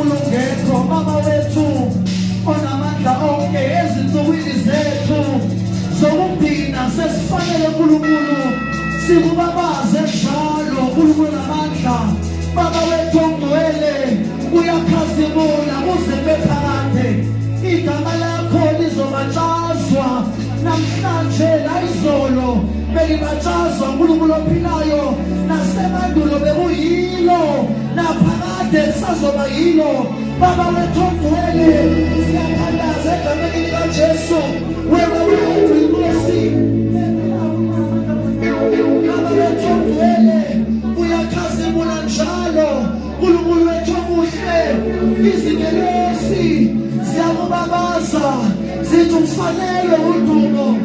uNkulunkulu ungekho Baba wethu onamandla onke ezinsukwini zethu zokuphina sesifanele uNkulunkulu sikubabaze njalo uNkulunkulu namandla Baba wethu ongcwele uyakhazimula kuze bephakade igama lakho lizobatshazwa namhlanje layizolo belibatshazwa uNkulunkulu ophilayo nasemandulo bekuyilo naphakade kusazoba yilo Baba wethu ongcwele siyathandaza egameni likaJesu wena wethu inkosi Baba wethu ongcwele uyakhazimula njalo uNkulunkulu wethu omuhle izingelosi siyakubabaza zithi ufanele udumo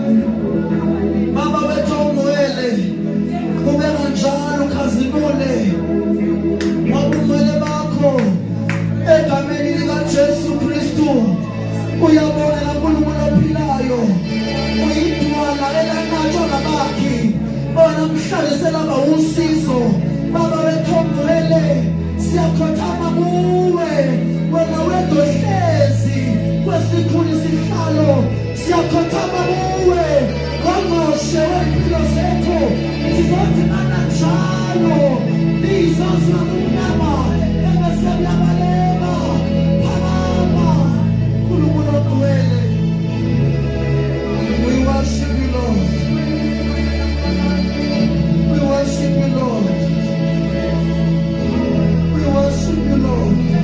Baba wethu ongcwele kubeka njalo ukhazimule ngobungcwele bakho egameni likaJesu Kristu uyabonga uNkulunkulu ophilayo uyidwala elanqatshwa ngabakhi bona mhlalisela usizo Baba wethu ongcwele siyakhothama kuwe wena wedwa hlezi kwesikhulu isihlalo siyakhothama kuwe ngongqoshe wempilo zethu sizothi mana njalo lizozwa umnyama engasemlabaleba phakama uNkulunkulu ogcwele we worship you Lord we worship you Lord we worship you Lord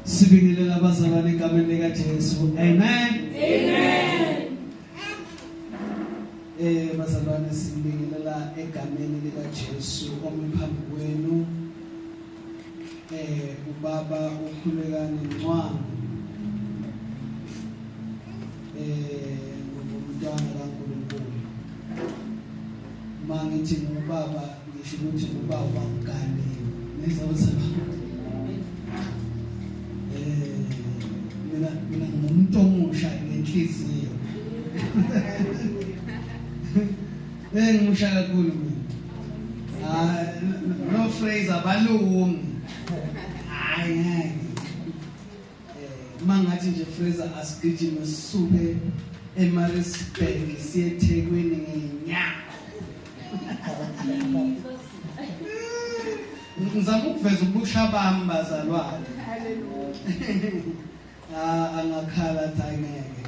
Sibingelela abazalwane egameni lika Jesu. Amen. Amen. Bazalwane sibingelela egameni lika Jesu omiphambi kwenu. Ubaba ukhulekane Ncwane. Ngumntwana kaNkulunkulu. Mangithi ngubaba ngisho ukuthi ubaba wangane. Nezawuzaba. Mina ngumuntu omusha ngenhliziyo. Ngimusha kakhulu mina. No phrase abalungu. Hayi. Mangathi nje Fraser asigijime sisuke eMaritzburg siye eThekwini ngenyanga. Ngizama ukuveza ubusha bami bazalwane. Angakhala thayingeke.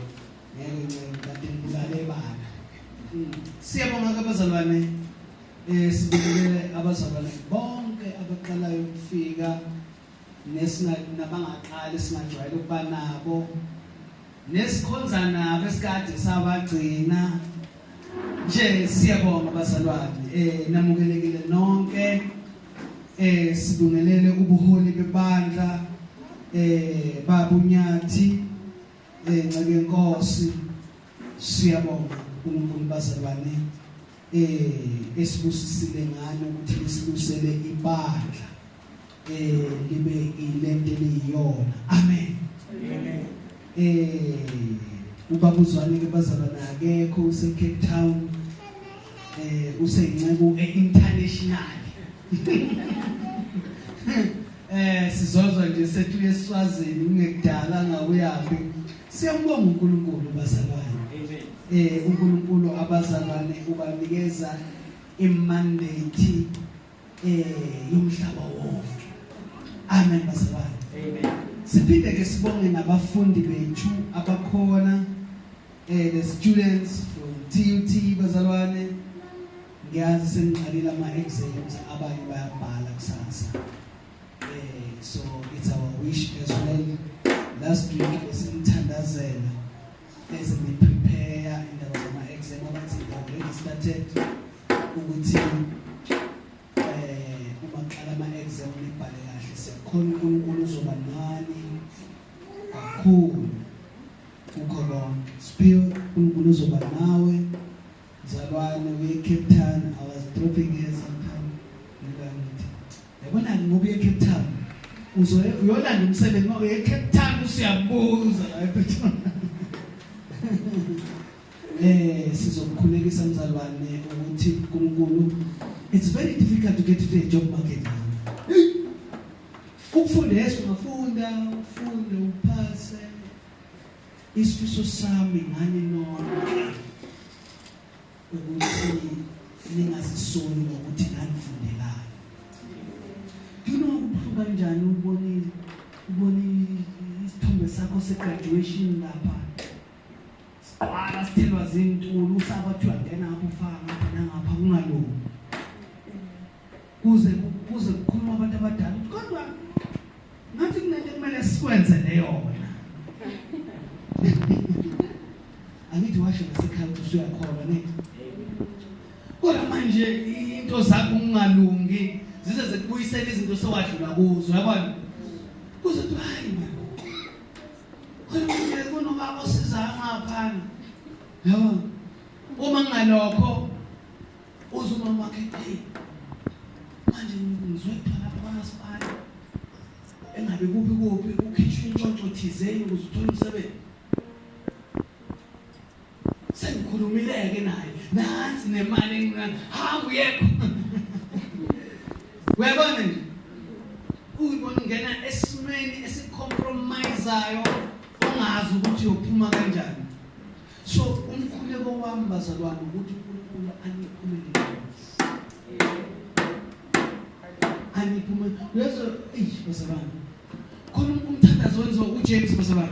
Ngeke kanti ngizale bana. Siyabonga abazalwane. Sibingelele abazalwane bonke abaqalayo ukufika. Nabangaqali singajwayele ukuba nabo nesikhonza nabo esikade sabagcina nje siyabonga abazalwane namukelekile nonke sibungelele ubuholi bebandla babunyathi ncake inkosi siyabonga uNkulunkulu bazalwane esibusisile ngani ukuthi silusele ibandla libe ilento eliyona. Amen. Ubaba uzwane ke bazalwane akekho use Cape Town useyincebo international. Sizozwa nje sethu eSwazini ungekudala ngawuyapi. Siyambonga uNkulunkulu bazalwane. uNkulunkulu abazalwane ubanikeza imandate yomhlaba wonke. Amen bazalwane. Amen. Siphinde ke sibonge nabafundi bethu abakhona the students from TUT bazalwane ngiyazi sengiqalile ama-exams abanye bayabhala kusasa. So it's our wish as well. Last week besithandazela as we prepare indaba zama-exam abathi already started ukuthi uma qala ama-exam nibhale kahle siyakhona uNkulunkulu uzoba nani kakhulu kukho konke. Spill uNkulunkulu uzoba nawe mzalwane we-Cape Town. I was dropping here sometime ngithi yabona ngoba e-Cape Town uyolanda umsebenzi uma uye-Cape Town usiyabuza la ePetrol. Sizokukhulekisa mzalwane ukuthi uNkulunkulu, it's very difficult to get into a job market. Ukufunda yeso ungafunda ufunde uphase. Isifiso sami ngani nonke ukuthi ningasisoni ngokuthi nanifundelani. Kubuhlungu kanjani ubone isithombe sakho se-graduation lapha sibhala sithelwa zintuli usaba kuthiwa ngena apho ufaka ngapha nangapha kungalungi kuze kukhuluma abantu abadala kodwa ngathi kunento ekumele sikwenze leyo wena. Angithi washo ngasekhaya ukuthi usuyakholwa ne kodwa manje into zakho ungalungi zize zekubuyisela izinto sowadlula kuzo yabona kuze kuthi hayi man kodwa kunobaba osizayo ngaphana yabona uma ngalokho uzuma market manje ngizwe phela kwamasipala engabe kuphi ukhishwa intshontsho thizeni ukuze uthole umsebenzi. Sengikhulumileke naye nansi nemali engina hamba yekho uyabona nje uyibona ungena esimeni esicompromiseayo ongazi ukuthi uyophuma kanjani. So umkhuleko wami bazalwane ukuthi uNkulunkulu aniphumelele lezo bazalwane khona umthandazo wenziwa uJames bazalwane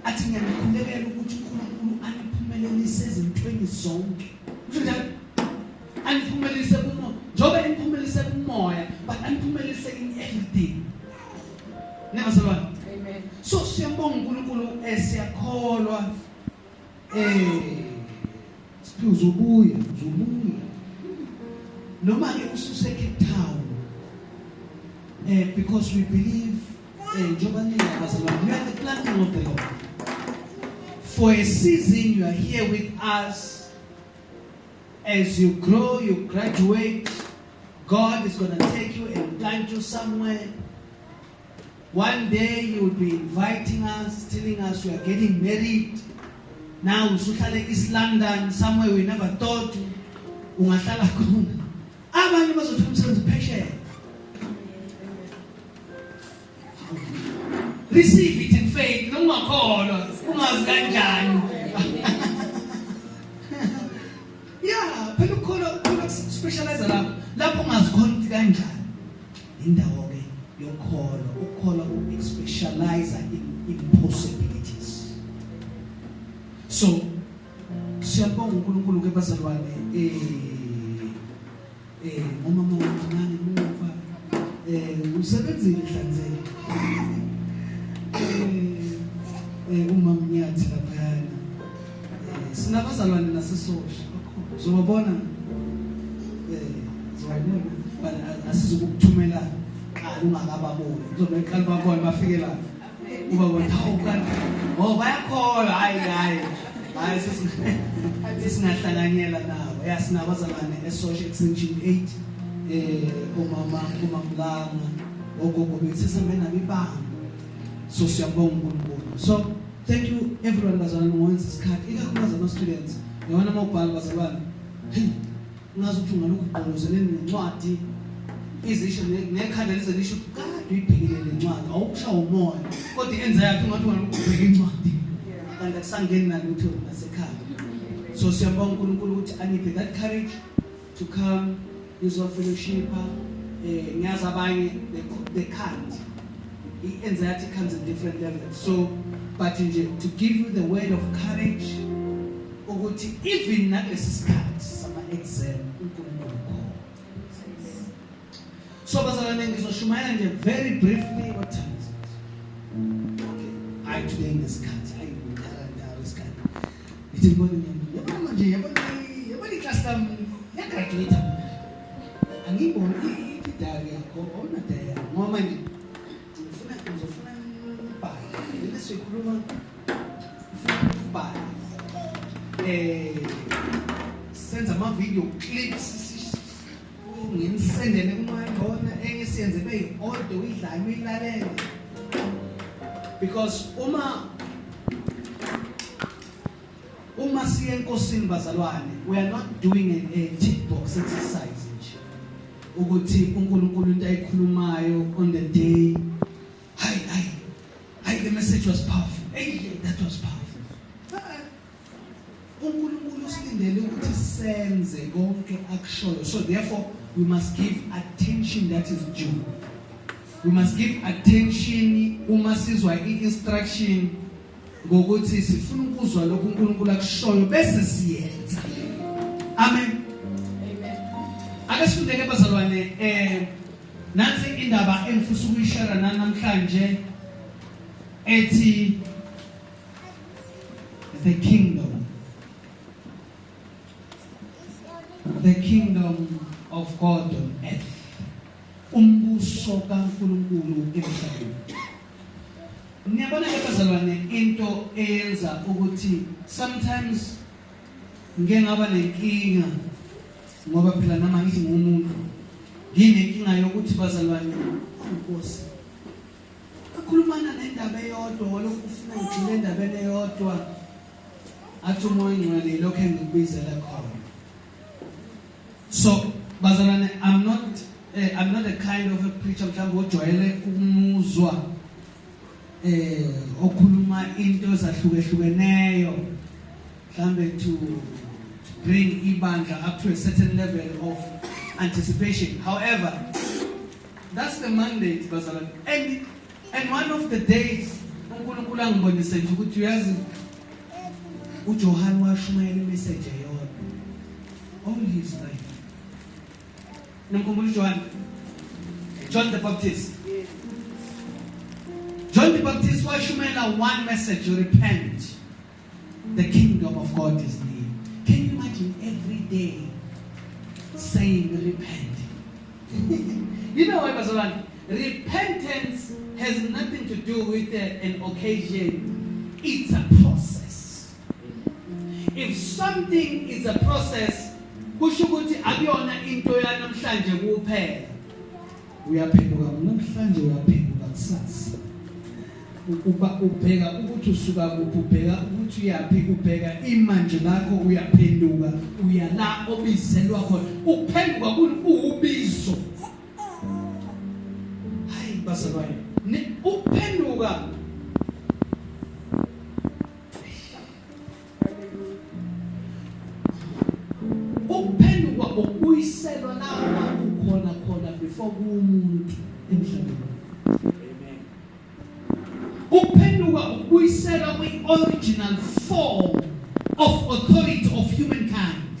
athi ngiyanikhulekela ukuthi uNkulunkulu aniphumelelise ezintweni zonke. Kusho njalo aniphumelelise kumo njoba niphumelelise kumoya but aniphumelelise in everything. Nebazalwane amen. So siyambonga uNkulunkulu siyakholwa uzobuya noma ke ususe Cape Town because we believe njoba niyabazalwane you are the planting of the Lord. For a season you are here with us. As you grow, you graduate, God is going to take you and plant you somewhere. One day you will be inviting us, telling us we are getting married. Now usuhlale East London, somewhere we never thought ungahlala khona. Abanye bazothola umsebenzi phesheya. Receive it in faith. Ungakholwa, ungazi kanjani. Yeah, phela ukholwa specialize lapho ungazikhona ukuthi kanjani. Indawo ke yokholwa, ukholwa specialize in impossibilities. So siyabonga uNkulunkulu ke bazalwane umama wami muva usebenzile hlanzeni umamnyathi lapha sinabazalwane nasesosha uzobona zobona asizokuthumela qala ungakababoni uzobe qala babone bafike la uba bona hawu bayakholwa hayi sisingahlanganyela nabo yasinabazalwane esosha extension 8 umama Mlanga ogogo bethu sisembe nabibanga. So siyabonga uNkulunkulu. So thank you everyone bazalwane who isikhathi ikakhulukazi ama students yona mawubhala bazalwane ungazi ukuthi ungalokhu uqolozeleni nencwadi izisho nekhanda lizelisho kade uyibhekile lencwadi awukushawa umoya kodwa enza yakhe ungathi ungalokhu ubheka incwadi kanti akusangeni nalutho nasekhaya. So siyabonga uNkulunkulu ukuthi aniphe that courage to come izwa fellowship. Ngiyazi abanye they can't. Anxiety comes in different levels. So but to give you the word of courage ukuthi even nalesi sikhathi sama exam uNkulunkulu khona. So bazalwane ngizoshumayela nje very briefly what time is it? Okay. I today ngesikhathi ayikhala isikhathi. Ithi ngibona yabona nje yabona iclass yami yagraduate. Angiboni idari yakho ona daya ngoba nje ngizofuna ubhala. Bese sikhuluma ubhala. Senza ama video clips nginisendele kumayona engisiyenze beyiodwa uyidlala uyilalele because uma siye enkosini bazalwane we are not doing a tick box exercise nje ukuthi uNkulunkulu into ayikhulumayo on the day hi the message was powerful that was powerful uNkulunkulu usilindele ukuthi senze konke akushoyo. So therefore we must give attention that is due. We must give attention uma sizwa instruction ngokuthi sifuna ukuzwa lokho uNkulunkulu akushoyo bese siyenza. Amen. Amen. Akasifundeke bazalwane nansi indaba engifisa ukuyishare namhlanje ethi the kingdom of God on earth. Umbuso kaNkulunkulu emhlabeni. Niyabona ke bazalwane into eyenza ukuthi sometimes ngeke ngaba nenkinga ngoba phela nama ngithi ngumuntu. Nginenkinga yokuthi bazalwane inkosi. Akhulumana nendaba eyodwa lokhu ufuna ngijule endabeni eyodwa. Athi umoya ngcwele lokho engikubizela khona. So bazalwane I'm not a kind of a preacher mhlawumbe ojwayele ukumuzwa okhuluma into ezahlukehlukeneyo mhlawumbe to bring ibandla up to a certain level of anticipation. However, that's the mandate bazalwane. And one of the days uNkulunkulu angibonise nje ukuthi uyazi uJohn washumayela imessage eyodwa all his life. Namkhumbula John the Baptist. John the Baptist washumayela one message, repent. The kingdom of God is near. Can you imagine every day saying repent? You know what, bazalwane? Repentance has nothing to do with an occasion. It's a process. If something is a process, kusho ukuthi akuyona into yanamhlanje kuphela. Uyaphenduka namhlanje uyaphenduka kusasa. Ukuba ubheka ukuthi usuka kuphi, ubheka ukuthi uyapi, ubheka imanje lakho uyaphenduka uya la obizelwa khona. Ukuphenduka kuubizo. Hayi bazalwane, ukuphenduka ukuyiselwa lapha ukhona before kumuntu emhlabeni. Amen. Ukuphenduka ukuyiselwa kwi-original form of authority of humankind.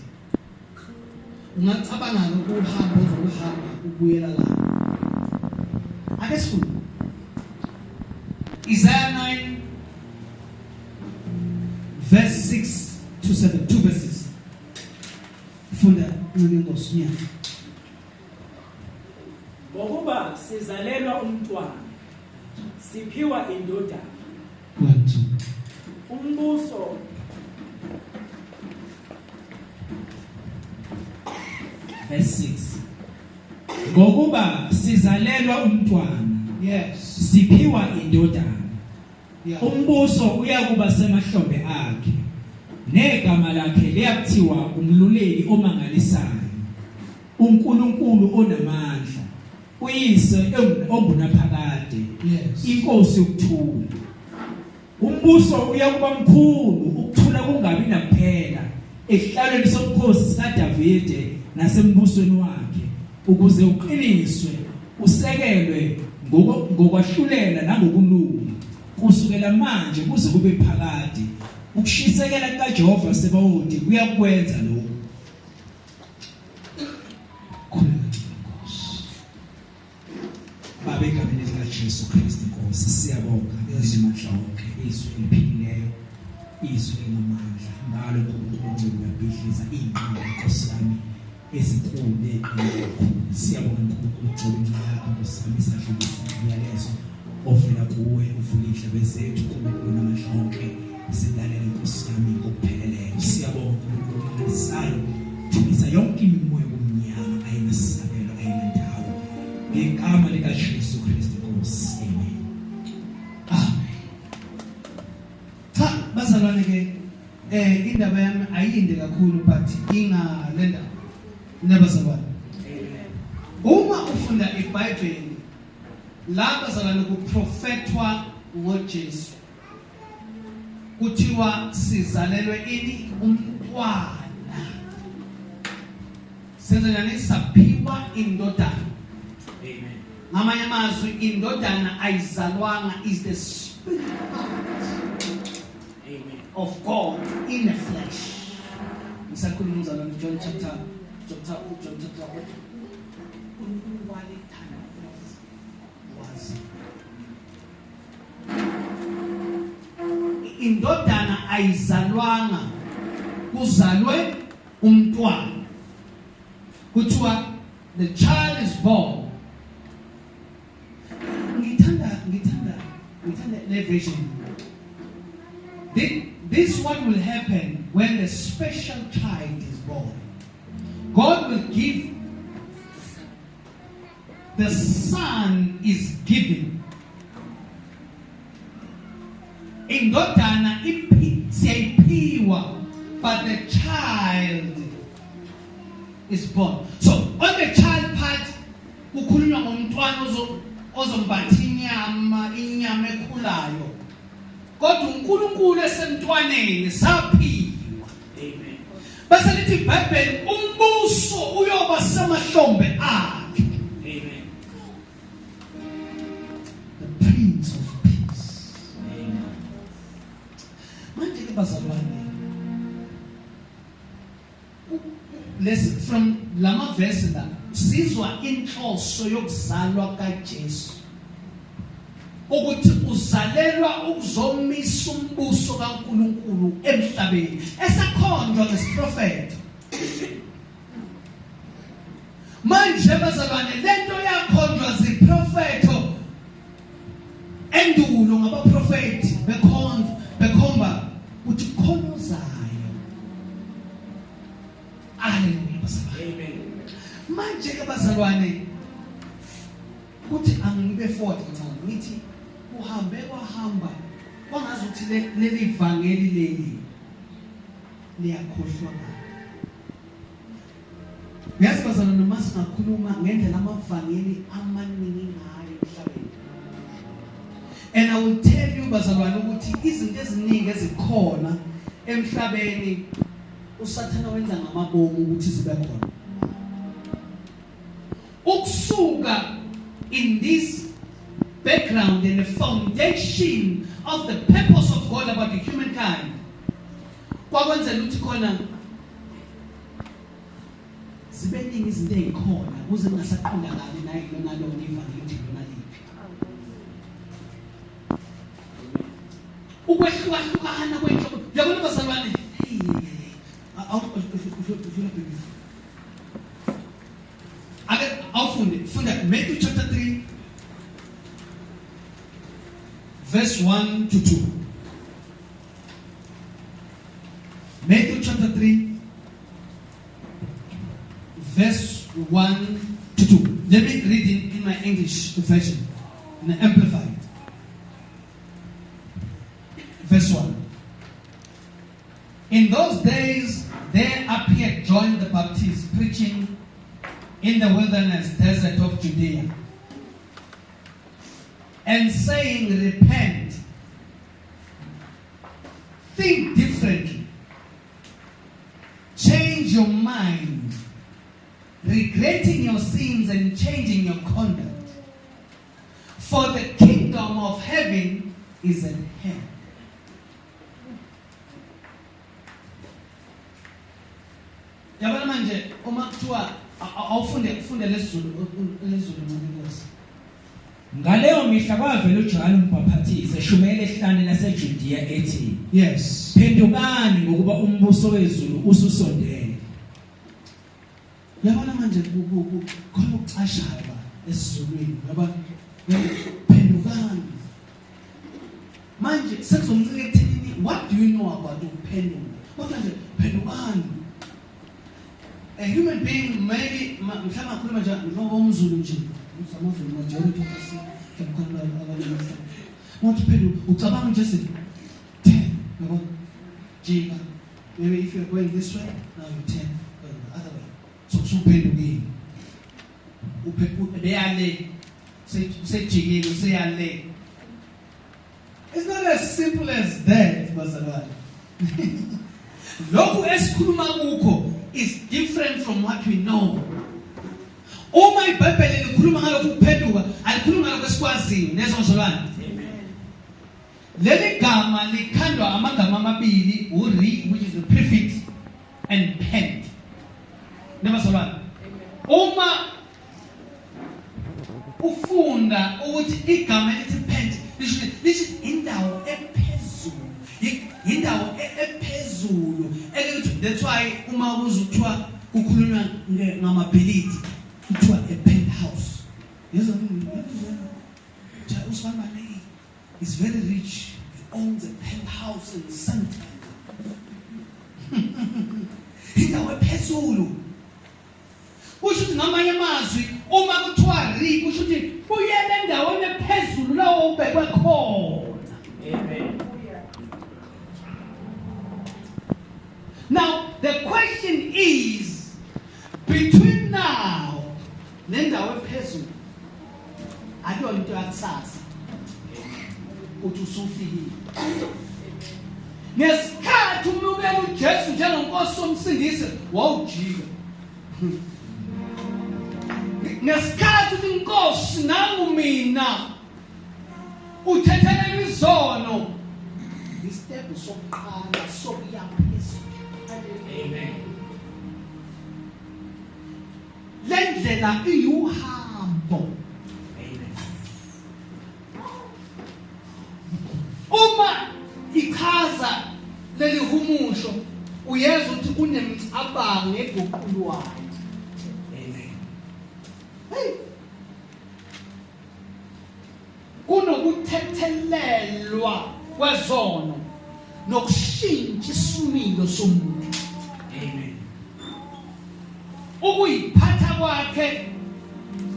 Ungacabanga ukuhamba ukubuyela la. Ake sifunde Isaiah 9 verse 6 to 7, 2 verses. Funda ngiyangosnya. Ngokuba sizalelwa umntwana, siphiwa indodana. What? Umbuso verse 6. Ngokuba sizalelwa umntwana, yes, siphiwa indodana. Yeah. Umbuso uyakuba semahlombe akhe. Negama lakhe liyakuthiwa umluleli omangalisayo. uNkulunkulu onamandla. Uyise ongunaphakade. Yes. Inkosi yokuthula. Umbuso uyakuba mkhulu ukuthula kungabi nakuphela. Ehlalweni sobukhosi sikaDavide nasembusweni wakhe ukuze uqiniswe usekelwe ngokwahlulela nangokulunga kusukela manje kuze kube phakade Ukushisekela kaJehova sebawuthi kuyakwenza lokho. Babe egameni likaJesu Kristu Nkosi siyabonga ngezinhla zonke izwi eliphileyo izwi elinamandla ngalo uNkulunkulu uyabhidliza inqindi Nkosi yami ezinkulu ezinkulu siyabonga uNkulunkulu ugcwele yakho Nkosi yami sahlukisa imiyalezo ovela kuwe uvula indlebe zethu uNkulunkulu namandla onke silalele Nkosi yami ngokupheleleyo siyabonga uNkulunkulu sayo thumisa yonke imimoya yobumnyama ayinasabelo ayinandawo ngegama likaJesu Kristu Nkosi amen. Cha bazalwane ke indaba yami ayinde kakhulu but ingalenda nebazalwane. Uma ufunda iBhayibheli la bazalwane kuprofetwa ngoJesu kuthiwa sizalelwe ini umntwana senzani saphiwa indodana. Amen. Ngamanye amazwi indodana ayizalwanga is the spirit Amen. of God in the flesh. Ngisakhuluma umzalwane John chapter was indodana ayizalwanga kuzalwe umntwana kuthiwa the child is born. Ngithanda le vision. This one will happen when the special child is born. God will give, the son is given. Indodana siyayiphiwa, but the child is born. So on the child part, kukhulunywa ngomntwana ozombatha inyama ekhulayo. Kodwa uNkulunkulu esemntwaneni saphiwa. Amen. Bese lithi iBhayibheli umbuso uyoba semahlombe akhe. Amen. The Prince of Peace. Amen. Manje ke bazalwane, listen from lama verse la sizwa inhloso yokuzalwa kaJesu ukuthi uzalelwa ukuzomisa umbuso kaNkulunkulu emhlabeni esakhonjwa ngesiprofeti. Manje bazalwane lento yakhonjwa ziprofeto endulo ngabaprofeti bekhomba ukuthi khona uzayo. Haleluya bazalwane. Amen. Manje ke bazalwane ukuthi angibe forward kancane ngithi uhambe kwahamba kwangazuthi leli vangeli leli liyakhohlwa ngalo. Yazi bazalwane noma singakhuluma ngendlela amavangeli amaningi ngayo emhlabeni. And I will tell you bazalwane ukuthi izinto eziningi ezikhona emhlabeni usathana wenza ngamabomu ukuthi zibe khona. Ukusuka in this background and the foundation of the purpose of God about the humankind. Kwakwenzela ukuthi khona zibe ningi izinto ezikhona ukuze ngingasaqondakali nalo ivangeli naliphi. Ukwehlukahlukana kwenhlobo. Yabona bazalwane, funda Matthew chapter 3 verse 1 to 2. Matthew chapter 3 verse 1 to 2. Let me read in my English version, in the Amplified. Verse 1. In those days there appeared John the Baptist preaching in the wilderness desert of Judea and saying, repent, think differently, change your mind, regretting your sins and changing your conduct, for the kingdom of heaven is at hand. Yabona manje uma kuthiwa awufunde lesizulu ncinci. Ngaleyo mihla kwavela uJohane uMbhaphathizi eshumela ehlane laseJudiya ethi, yes, phendukani ngokuba umbuso wezulu ususondele. Yabona manje khona ukucashaya esizulwini ngoba phendukani. Manje sekuzomncika ekuthini, what do you know about ukuphenduka? Manje phendukani. A human being maybe mhlawumbe akhuluma nje ngoba umZulu nje, umZulu majority of us can call abantu. What phenduka ucabanga nje sithi 10 yabo jika. Maybe if you're going this way, now you 10 going the other way. So uphendukile. Beyale sejikile useyale. It's not as simple as that, bazalwane. Lokhu esikhuluma kukho is different from what we know. Uma iBhayibheli likhuluma ngalokhu kuphenduka, alikhuluma ngalokho esikwaziyo nezo bazalwane. Amen. Leli gama likhandwa amagama amabili, uri which is the prefix and pent. Nebazalwane. Uma ufunda ukuthi igama elithi pent lisho indawo ephezulu, indawo ephezulu. That's why uma uzuthiwa kukhulunywa ngamabhilidi kuthiwa a penthouse. Yes, uSibambane is very rich. He owns a penthouse in Santa. Indawo ephezulu. Kusho ukuthi ngamanye amazwi uma kuthiwa ri kusho ukuthi uyele endaweni ephezulu lawo ubekwe khona. Amen. Now the question is, between now nendawo ephezulu akuyona into yakusasa uthi usufikile. Ngesikhathi umukela uJesu njengenkosi somsindisi wawujika. Ngesikhathi uthi inkosi nangu mina uthethelela izono, istep sokuqala sokuya phezulu. Amen. Lendlela iyuhambo. Amen. Uma ichaza leli humusho uyezwa ukuthi kunemicabango eguqulwayo. Kunokuthethelelwa kwezono nokushintsha isimilo somuntu. Amen. Ukuyiphatha kwakhe,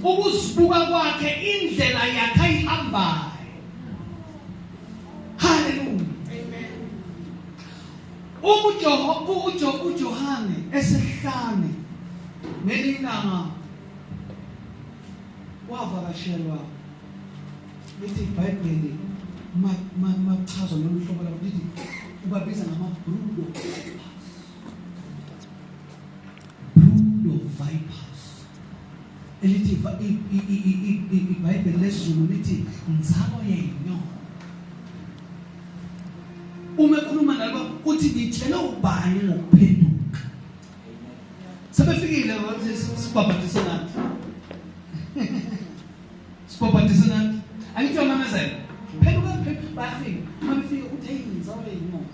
ukuzibuka kwakhe, indlela yakhe ayihambayo. Hallelujah. Amen. uJohane esehlane ngelilanga wavakashelwa lithi iBhayibheli machaza lolu hlobo labo lithi ubabiza ngama-brood of vipers. Elithi iBhayibheli lesizulu lithi inzalo yenyoni. Uma ekhuluma nabo uthi ngitshela ubani ngokuphenduka. Sebefikile ukuthi sibhabhathise nathi. Sibhabhathise nathi. Angithi amamezela. Phenduka bayafika. Mabefika uthi hey inzalo yenyoni.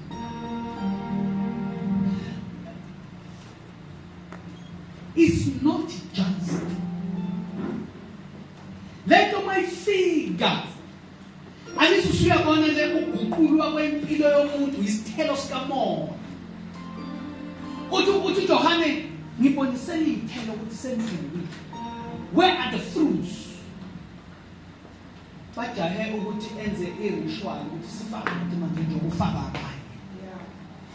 It's not just. Lento mayifika. Alithi usuyabona le uguqulwa kwempilo yomuntu isithelo sikamoya. Uthi uJohane ngibonisela izithelo ukuthi sendlini. Where are the fruits? Bajahe ukuthi enze iritual ukuthi sifake ukuthi manje nje ufaka abanye.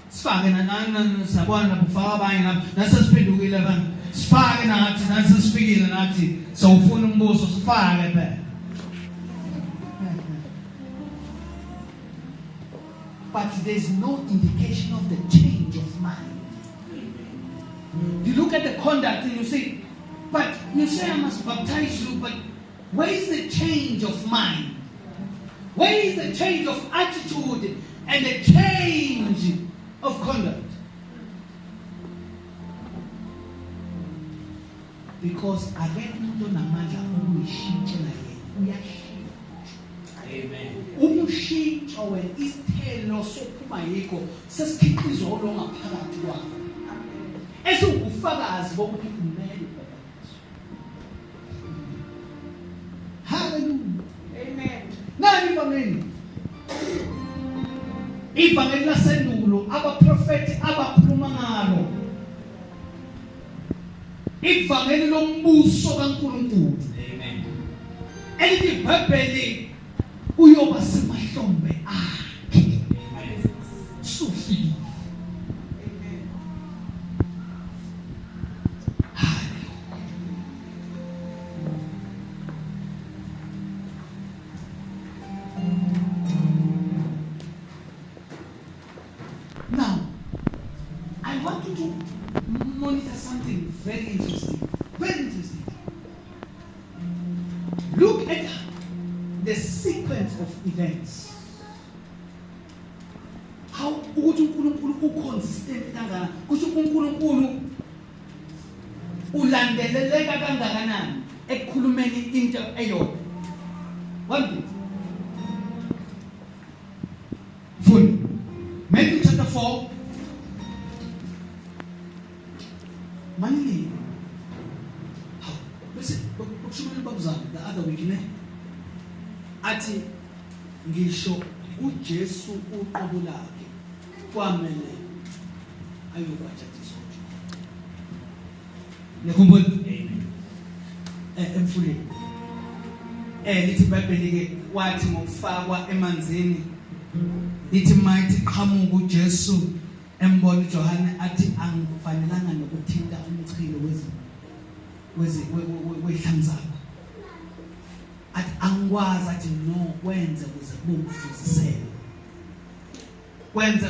Sifake nana sabona lapho ufaka abanye nasesiphendukile abantu. Sifake nathi nasesifikile nathi sawufuna umbuso sifake phela. But there's no indication of the change of mind. You look at the conduct and you say, but you say I must baptize you, but where is the change of mind? Where is the change of attitude and the change of conduct? because akekho umuntu onamandla okuyishintshela yena uyashintsha. Amen. Ukushintsha wena isithelo sophuma yikho sesikhiqizwa olongaphakathi kwakho. Esingufakazi bokuthi kumele hallelujah. Amen. Nani ivangeli? Ivangeli lasendulo abaprofeti abakhuluma ngalo. Ivangeli lombuso kaNkulunkulu. Amen. Elithi iBhayibheli uyoba semahlombe akhe. Amen. Sufile. Amen. Now, I want you to monitor something very interesting. Very interesting. Look at the sequence of events. How ukuthi uNkulunkulu consistent kangaka, ukuthi uNkulunkulu ulandeleleka kangakanani ekukhulumeni into eyodwa. One thing. Full. Matthew chapter 4. Money. How? Listen, the other week, athi ngisho uJesu uqobo lakhe kwamele ayobajajiswa. Nekhumbula? Amen. Emfuleni. Lithi iBhayibheli ke wathi ngokufakwa emanzini lithi mighty qhamuka uJesu embona uJohane athi angifanelanga nokuthinta umchilo wezihlangu zakho. Athi angikwazi athi no kwenze kuze kungifuzisele. Kwenze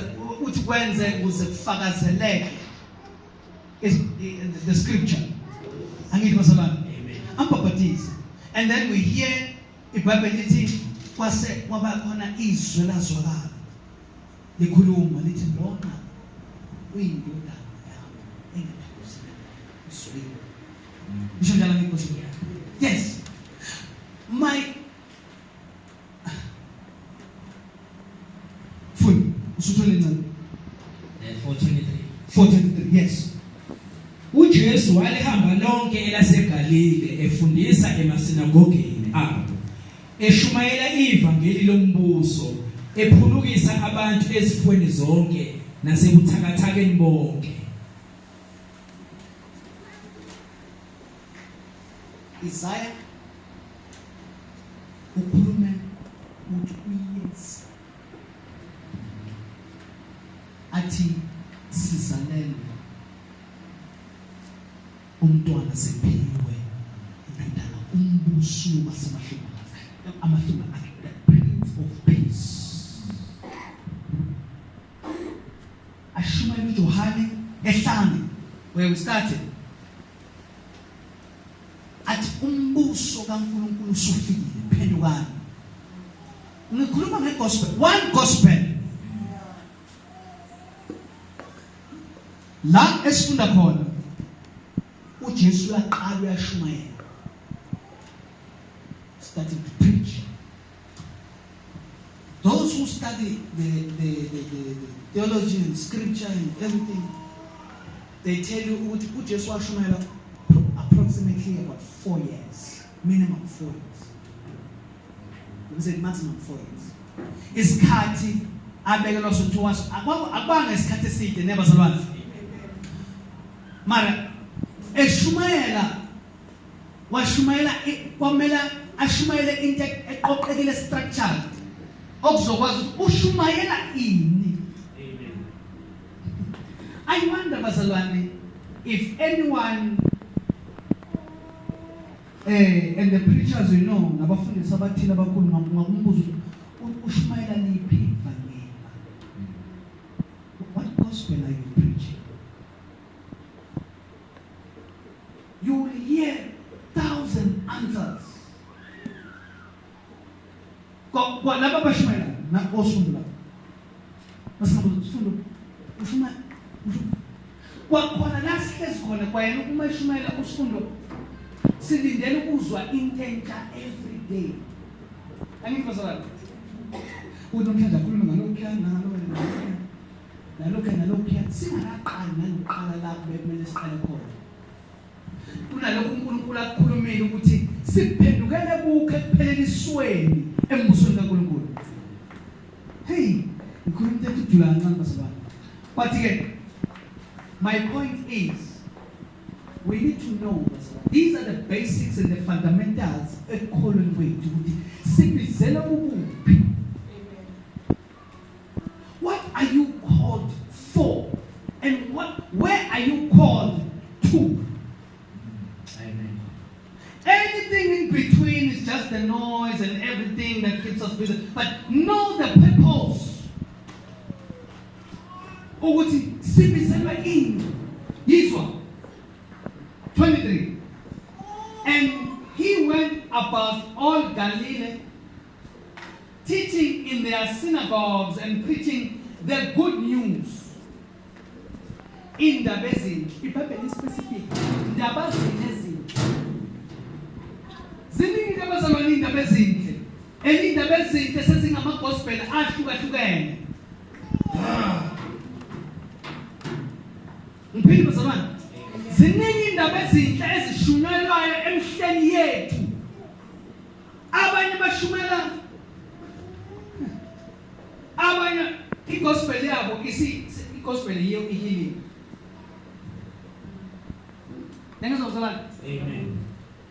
kuze kufakazeleke. Is the scripture. Angithi basalana. Amen. Ampaphathize. And then we hear iBhayibheli lithi kwase kwaba khona izwi lazwakala. Likhuluma lithi lona uyindodana yami engithokozile iswini. Bisho njalo ngikho. Yes. My full usuthole ncane 4:23. Yes. uJesu walihamba lonke elaseGalile efundisa emasinagogeni abo, eshumayela ivangeli lombuso, ephulukisa abantu ezifweni zonke nasebuthakathakeni bonke. Isaiah ukhulume uthi uyeza athi sizalelwe umntwana sephiwe indodana umbuso amahlumba akhe, the Prince of Peace. Ashumayela uJohane ehlane where we started athi umbuso kaNkulunkulu usufile phendukani. Ngikhuluma ngegospel, one gospel. La esifunda khona uJesu uyaqala uyashumayela, starting to preach. Those who study the theology and scripture and everything, they tell you ukuthi uJesu washumayela approximately about 4 years, minimum 4 years. We said maximum 4 years. Isikhathi abekelwa sokuthi waso akwanga isikhathi eside nebazalwane. Mara washumayela kwamela ashumayele into eqoqekile structured okuzokwazi ukuthi ushumayela ini. Amen. I wonder bazalwane if anyone and the preachers nabafundisi abathile abakhulu ngakumbuza ushumayela liphi ivangeli. What gospel are you preaching? You will hear 1,000 answers. Kwa laba bashumayela na osundula. Masabu sundu ushuma kwa la sihlezi khona kwa yena uma eshumayela usifundo silindele ukuzwa into entsha every day. Angithi bazalwane unomhlanje akhuluma ngalokho nalokho singaqali nalokuqala lapho bekumele siqale khona. Kunalokho uNkulunkulu akukhulumile ukuthi siphendukele kukhe kuphelelisweni embusweni kaNkulunkulu. Hey, ngikhuluma into ejula kancane bazalwane. But again, my point is we need to know these are the basics and the fundamentals ekholweni kwethu ukuthi sibizela ubuphi. What are you called for? And where are you called to? Amen. Anything in between is just the noise and everything that keeps us busy. But know the purpose. Ukuthi sibizelwa ini. Yizwa 23. And he went about all Galilee, teaching in their synagogues and preaching the good news. In the basin, iBhayibheli specific, indaba ezinhle. Ziningi indaba zamanye indaba ezinhle. Indaba ezinhle sezingama gospel ahlukahlukene. Ngiphinde bazalwane. Ziningi indaba ezinhle ezishunyelwayo emhleni yethu. Abanye bashumela abanye igospel yabo igospel yiyo ihealing. Nengizozalana. Amen.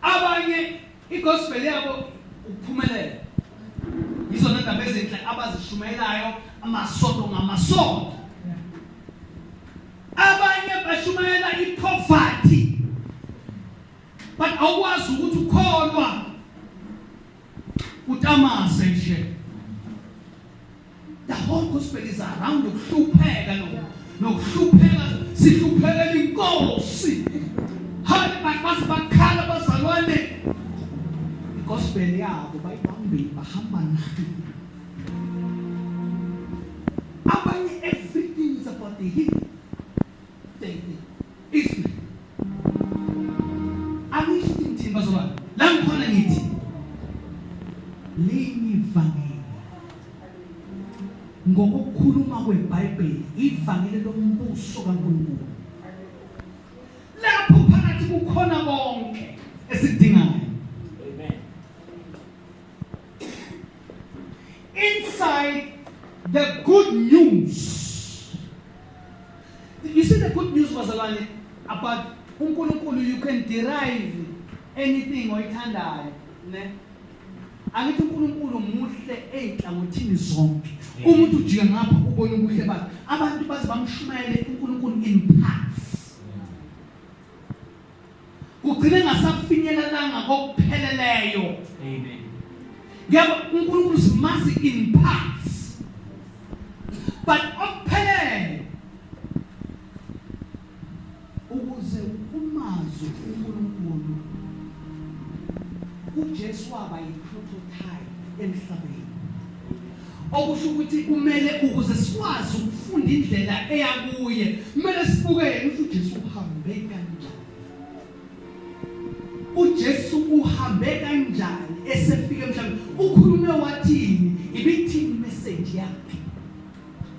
Abanye igospel yabo ukuphumelela. Yizona indaba ezinhle abazishumelayo amasondo ngamasondo. Abanye bashumayela ipoverty. But awukwazi ukuthi ukholwa utamase nje. The whole gospel is around ukuhlupheka nokuhlupheka sihluphekela inkosi. Hayi bakhala bazalwane. Gospel yabo bayibambe bahamba nayo. Abanye everything is about the healing. Ismi. Angithi ngithini bazalwane? La ngikhona ngithi leni ivangeli ngokukhuluma kweBhayibheli ivangeli lombuso kaNkulunkulu. Lapho phakathi kukhona konke esidingayo. Amen. Inside the good news. You see the good news bazalwane about uNkulunkulu, you can derive anything oyithandayo, ne? Angithi uNkulunkulu muhle einhlangothini zonke. Umuntu ujika ngapha ubona ubuhle bakhe. Abantu baze bamshumayele uNkulunkulu in parts. Ugcine ngasafinyelelanga kokupheleleyo. Amen. Yabo uNkulunkulu simazi in parts. But okuphelele ukuze umazi uNkulunkulu uJesu waba yiprototype emhlabeni. Okusho ukuthi kumele ukuze sikwazi ukufunda indlela eyakuye kumele sibukele ukuthi uJesu uhambe kanjani. uJesu uhambe kanjani esefika emhlabeni. Ukhulume wathini? Ibithini message yakhe?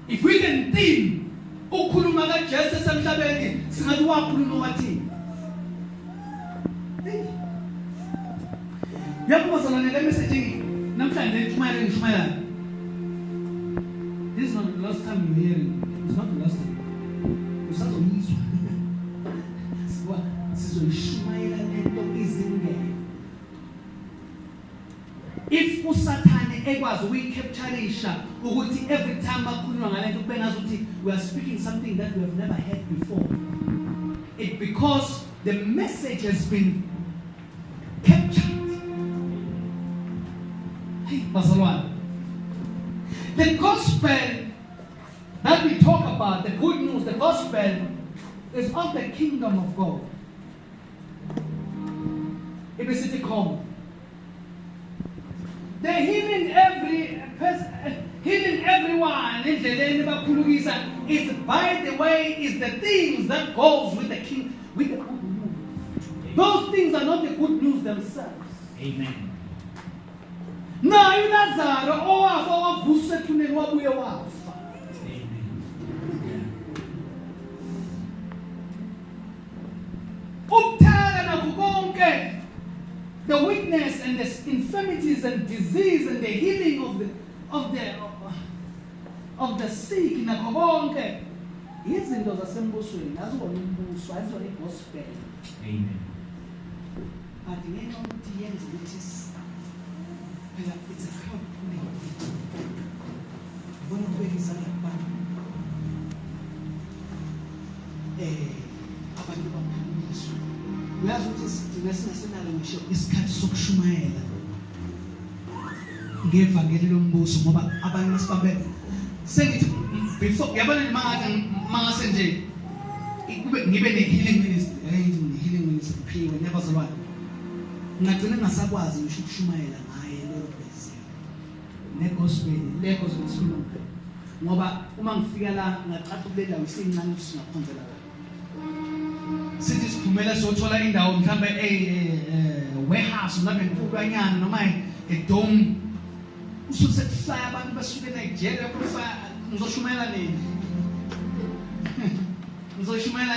If we can think ukhuluma kaJesu esemhlabeni singathi wakhuluma wathini? Yabo bazalwane le message namhlanje ngishumayela. This is not the last time you hear it. It's not the last time. Usazoyizwa. Sizoyishumayela lento izingeke. If usathane ekwazi ukuyicaptureisha ukuthi every time akhuluma ngalento kube ngazi ukuthi we are speaking something that we have never heard before. It because the message has been captured. Hey, bazalwane. The gospel that we talk about, the good news, the gospel is of the kingdom of God. Ibisithi khona. They're healing every person, healing everyone. Indleleni bakhulukisa is by the way is the things that goes with the king, with the good news. Those things are not the good news themselves. Amen. Naye uLazaro owafa wavuswa ethuneni wabuye wafa. Ukuthaka nakho konke, the weakness and the infirmities and disease and the healing of the sick nakho konke izinto zasembusweni azibona umbuso azibona igospel. Amen. But ngenxa ukuthi yenze ukuthi phela it's a crowd pulling. Bona kubekisa abantu abantu baphakanyiswa. Uyazi ukuthi sidinga singasenalo ngisho isikhathi sokushumayela ngevangeli lombuso ngoba abantu basibabe sengithi before yabona mangase nje ngibe ne-healing ministry phiwe nebazalwane ngagcina ngasakwazi ngisho ukushumayela ngaye leyo bese negospel sikhuluma ngoba uma ngifika la ngacaca ukulela isincane singakhonzela la sithi siphumela sothola indawo mhlambe warehouse ngabe nkulunyana noma edome ususe kufaya abantu basuke eNigeria kufaya ngizoshumayela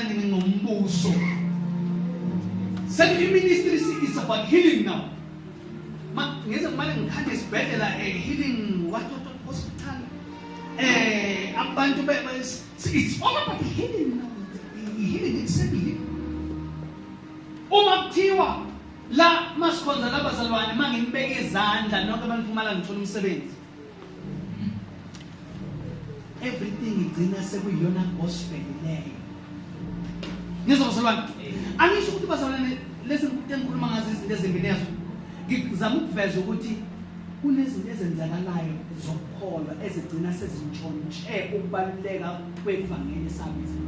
nini ngombuso. Sending ministry is about healing now. Ngeze kumele ngikhande esibhedlela healing what hospital abantu it's all about healing now. Healing itself. Uma kuthiwa la masikhonza labazalwane mangibeke izandla nonke abantu kumala ngithola umsebenzi. Everything igcina sekuyiyona gospel leyo. Ngizobazalwane angisho ukuthi bazalwane lesi ngikhuluma ngazo izinto ezimbinezo ngizama ukuveza ukuthi kunezinto ezenzakalayo zokukholwa ezigcina sezintshontshe ukubaluleka kwevangeli sabizi.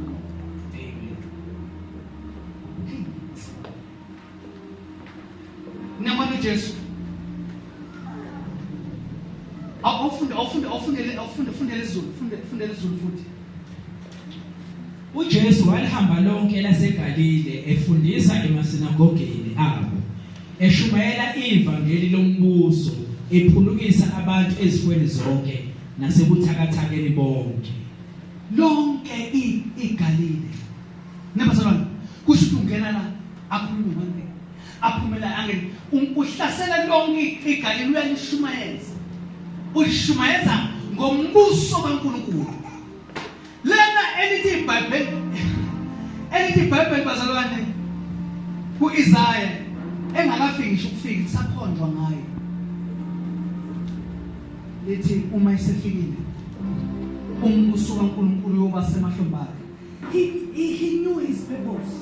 Namani Jesu awufunde lezulu futhi. uJesu walihamba lonke laseGalile efundisa emasinagogeni abo eshumayela ivangeli lombuso ephulukisa abantu ezifweni zonke nasebuthakathakeni bonke Lonke iGalile. Nebazalwane kusho ukuthi ungena la akhuluma ngani aphumela angeni uhlasela lonke iGalile uyalishumayeza. Ulishumayeza ngombuso kaNkulunkulu. Lena elithi iBhayibheli bazalwane kuIsaya engakafiki ukufika sakhonjwa ngayo. Lithi uma isefikile umbuso kaNkulunkulu yoba semahlombe. He knew his purpose.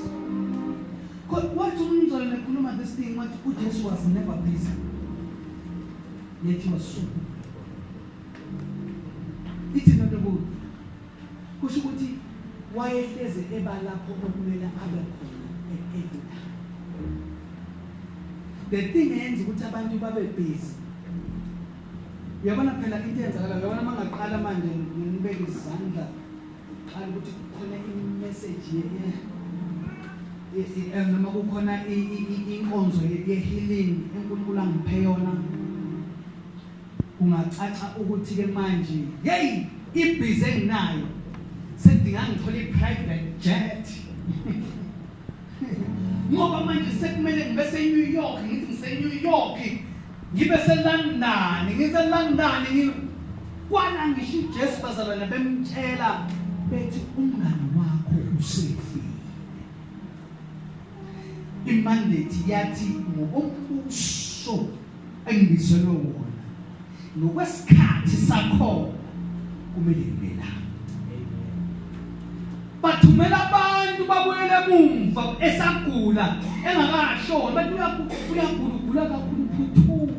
What umzalwane ekhuluma this thing what uJesu was never busy. Yet he was so. It's not the good. Kusho ukuthi wayehleze ebalapho okumele abe khona everytime. The thing eyenza ukuthi abantu babe busy. Uyabona phela into eyenzakala uyabona mangaqala manje ngibeke izandla qala ukuthi khona i-message noma kukhona inkonzo ye-healing uNkulunkulu angiphe yona kungacaca ukuthi ke manje hey ibhizi enginayo sedinga ngithola i-private jet ngoba manje sekumele ngibe se-New York ngithi ngise-New York ngibe se-London kwana ngisho uJesu bazalwane bemtshela bethi umngane wakho usefile. Imandate yathi ngokombuso engibizelwe wona ngokwesikhathi sakho kumele ngibe la. Bathumela abantu babuyele emumva esagula engakashona abantu uyagula kakhulu phuthuka.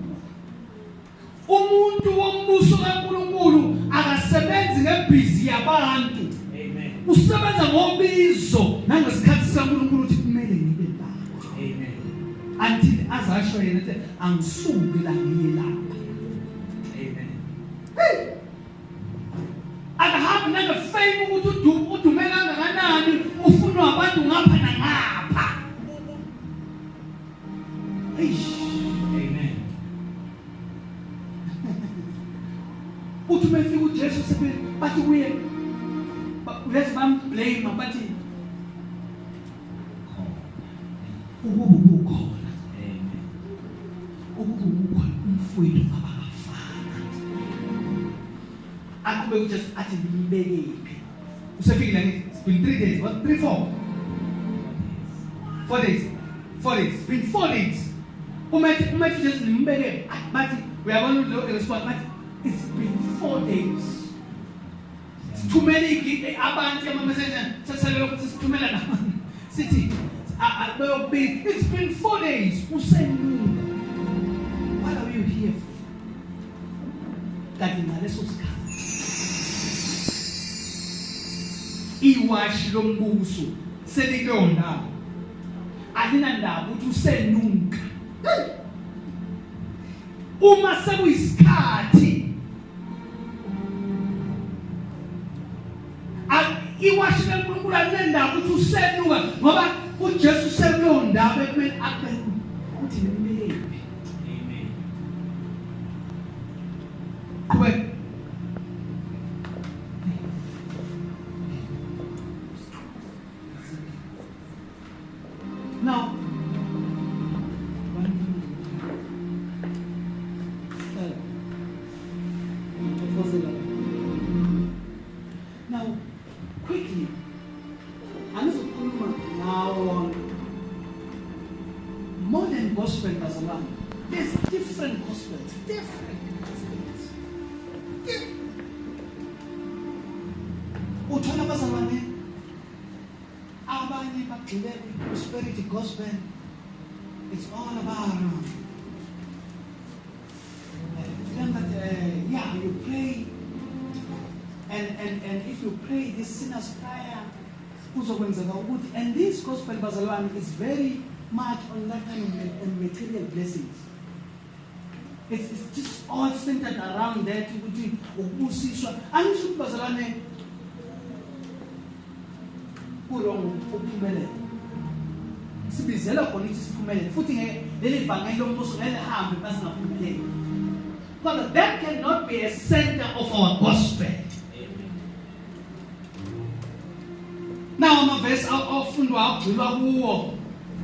Umuntu wombuso kaNkulunkulu akasebenzi ngebhizi yabantu. Amen. Usebenza ngobizo nangesikhathi sikaNkulunkulu ukuthi kumele ngibe la. Amen. Until azasho yena ukuthi angisuki la ngiye lapha. Amen. Akahambi nangefame ukuthi udumela kangakanani ufunwa abantu ngapha nangapha. but we let's blame but ububukhona ububukhona umfowethu abafana akube just athi ngibekephi usefikile it's been 3 days what 3 4 days it's been 4 days umethi just nimbeke but uyabona lo response but it's been 4 days it's too many abantu ama-message seselelo ukuthi sithumela nabantu sithi it's been 4 days usenuka what are you here for kanti ngaleso sikhathi iwashi lombuso selikuleyo ndawo alinandaba ukuthi usenuka uma sekuyisikhathi iwashi lenkulunkulu alinandaba ukuthi usenuka ngoba uJesu sekuleyo ndawo ekumele abe ukuthi nimelephi amen kube now now quickly anizokhuluma now modern gospel bazalwane there's different gospels uthola bazalwane abanye bagxile prosperity gospel it's all about yeah you pray and if you pray this sinner's prayer uzokwenzeka ukuthi and this gospel bazalwane is very much on that kind of material blessings it's just all centered around that ukuthi ukubusiswa angisho bazalwane kurong ukuphumelela sibizela khona ukuthi siphumelele futhi leli vangeli lombuso ngelihambe basingaphumeleli because that cannot be a center of our gospel. Now amavesi awufundwa agxilwa kuwo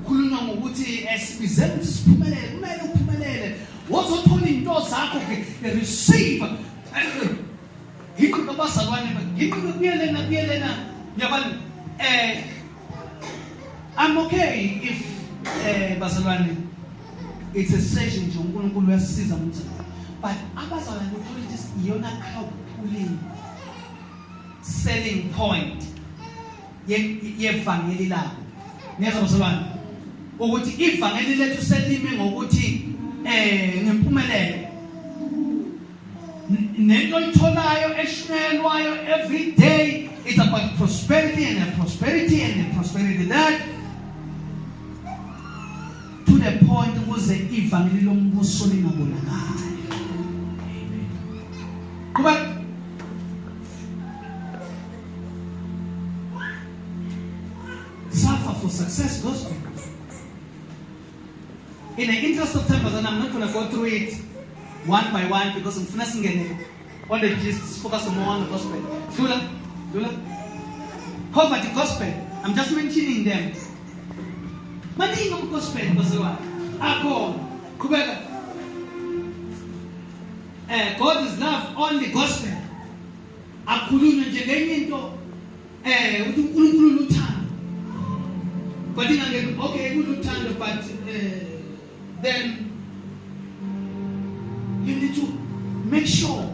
khulunywa ngokuthi esibizela ukuthi siphumelele kumele uphumelele wozothola into zakho ke receive ngikho bazalwane ngikho kuyelena yabani I'm okay if bazalwane it's a session nje uNkulunkulu uyasisiza umuntu but abazalwane politics iyona crowd pulling selling point yevangeli lakho niyazwa bazalwane ukuthi ivangeli lethu selime ngokuthi ngempumelelo nento itholayo eshunyelwayo every day it's about prosperity and prosperity and prosperity that to the point ukuze ivangeli lombuso lingabonakali kuba suffer for success gospel in the interest of time and I'm not going to go through it one by one because I'm finishing on the gist focus more on the gospel Dula poverty gospel I'm just mentioning them maningi gospel bazalwane akho kubeka God is love only gospel akhulunywe nje ngenye into uthi uNkulunkulu luthando but ingeke okay kuluthando but then you need to make sure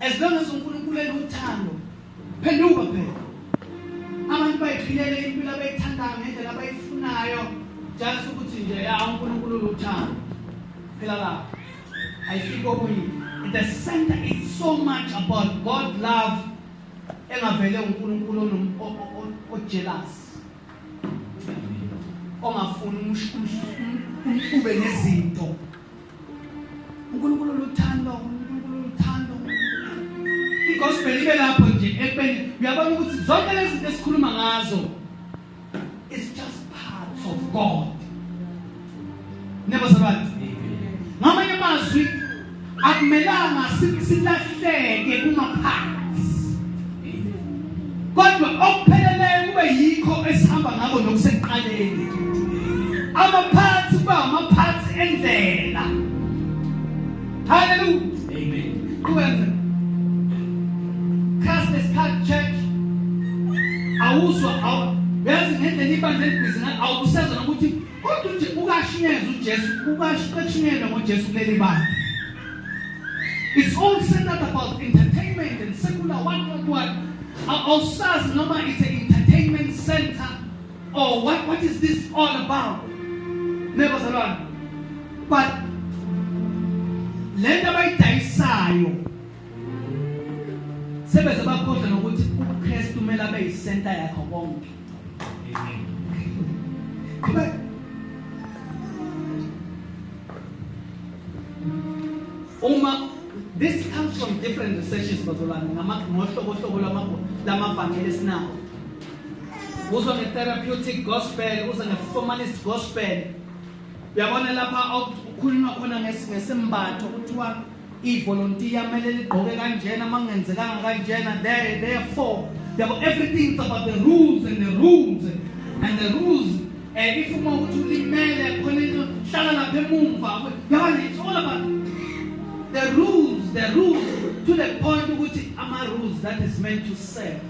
as long as uNkulunkulu eluthando phenduka phela abantu bayiphilela impilo abayithandayo ngendlela abayifunayo just ukuthi nje ya uNkulunkulu luthando phela la ayifika kuyi the center is so much about God love engavele uNkulunkulu ojealous ongafuni umhlube nezinto uNkulunkulu luthando igospel ibe lapho nje ekubeni uyabona ukuthi zonke lezi zinto esikhuluma ngazo it's just parts of God never sabantu ngamanye amazwi akumelanga silahleke kumaphansi kodwa okupheleleyo kube yikho esihamba ngako nokusekuqaleni amaphansi kuba amaphansi endlela. Hallelujah. Amen. Kwenza Christ's Card Church awuzwa yazi ngendlela ibandla elibhizi ngayo awukusenza nokuthi kodwa nje ukashinyeza uJesu ukashinyela ngoJesu kuleli bandla. It's all centered about entertainment and secular what. Awusazi noma it's an entertainment center or what is this all about? Never salon. But lento abayidayisayo sebeze bakhohlwa nokuthi uKristu kumele abe yisenta yakho konke. Amen. This comes from different researches bazolwana ngohlobo lamavangeli esinawo. Uzwa nge-therapeutic gospel, uzwa nge-formalist gospel. Uyabona lapha ukukhulunywa khona ngesimbatho kuthiwa i-volunteer kumele ligqoke kanjena mangenzekanga kanjena therefore everything is about the rules and the rules and the rules. If uma ukuthi ulimele khona into hlala lapha emumva. Yabona it's all about the rules to the point ukuthi ama rules that is meant to serve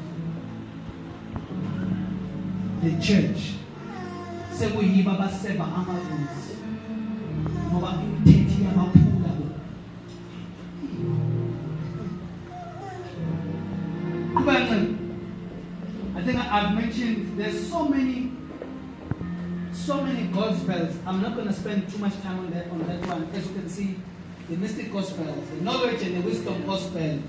the church. Sekuyiba baseva ama rules ngoba imithetho yabaphula bo. I think I've mentioned there's so many gospels. I'm not going to spend too much time on that one. As you can see, the mystic gospel, the knowledge and the wisdom gospel.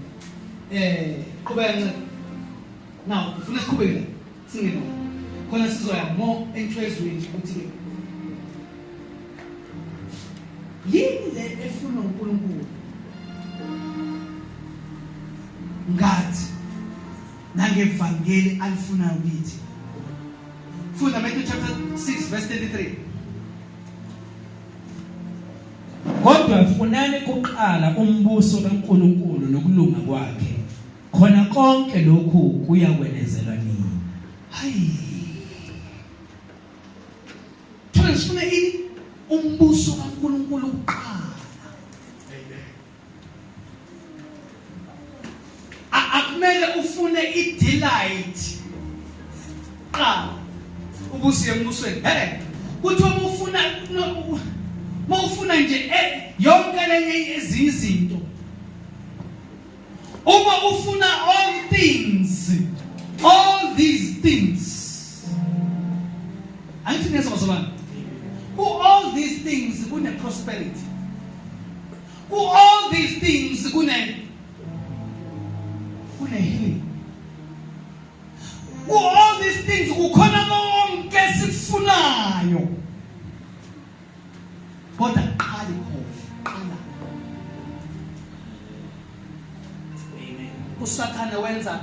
Now, let's go back. Sing it now. Because I have more interest with yini le efuna uNkulunkulu ngathi nangevangeli alifuna ukuthi funda Matthew chapter 6 verse 33. Kodwa funani kuqala umbuso kaNkulunkulu nokulunga kwakhe khona konke lokhu kuyakwenezelwa nini. Hayi sifuna ini umbuso kaNkulunkulu uqala. Akumele ufune i-delight qala ubusiye embusweni. Kuthiwa mawufuna nje yonke lenye ezinye izinto. Uma ufuna all these things. Angithi neza bazalwane. All these things kune prosperity. All these things kune healing. All these things kukhona konke sifunayo. Kodwa qala qala. Amen. Usathana wenza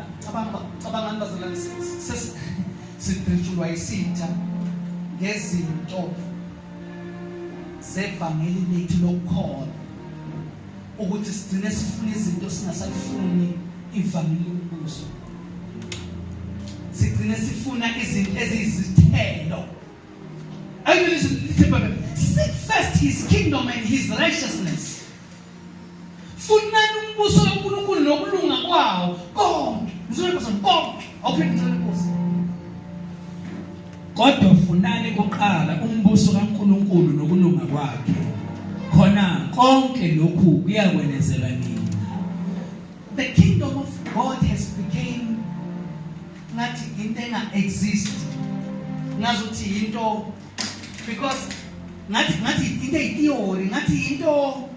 cabangani bazalwane sithulwa isitha ngezinto zevangeli lethu lokukholwa ukuthi sigcine sifuna izinto singasafuni ivangeli lombuso. Sigcine sifuna izinto eziyizithelo. Seek first his kingdom and his righteousness. Funani umbuso kaNkulunkulu nokulunga kwawo konke. Ngizolibasa konke. Awuphendulele Kodwa funani kuqala umbuso kaNkulunkulu nokulunga kwakhe khona konke lokhu kuyakwenezelwa nini. The kingdom of God has become ngathi into enga-exist. Ngazuthi into because ngathi into etheory, ngathi into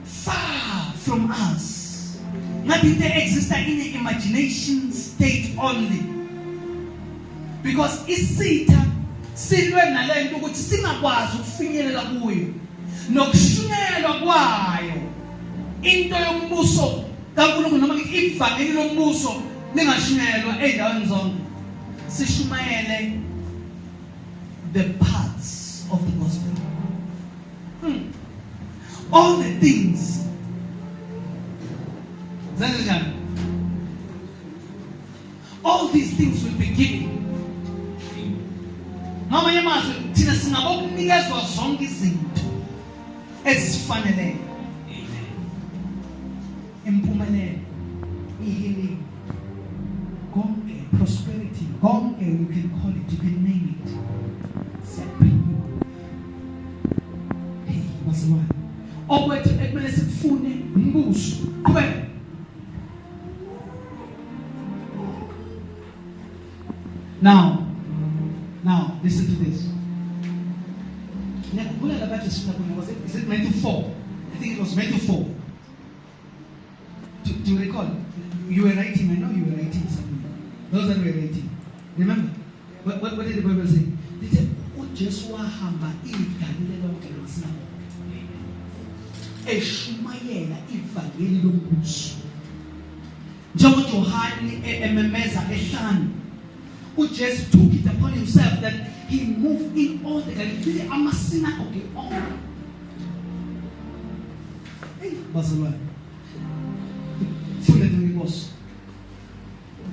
far from us. Ngathi into exists in the imagination state only. Because isitha silwe nalento ukuthi singakwazi ukufinyelela kuyo nokushunyelwa kwayo into yombuso kaNkulunkulu noma ivangeli lombuso lingashunyelwa endaweni zonke. Sishumayele the parts of the gospel. all the things. All these things will be given. Ngamanye amazwi thina singabokunikezwa zonke izinto ezifanele. Impumelelo, healing, konke, prosperity, konke, you can call it, you can name it. Hey, bazalwane. Okwethu ekumele sikufune umbuso. Qhubeka. Now, listen to this. Is it Matthew 4? I think it was Matthew 4. Do you recall? You were writing, I know you were writing something. Those that were writing. Remember? What did the Bible say? They said, oh, Jesus wahamba igama lonke lomsana. Eshumayela ivangeli lombuso. Njengoba Johane ememeza ehlanu. Jesus took it upon himself that he moved in all the Galilee. Amasinagoge all. Hey, bazalwane. Fule ngikos.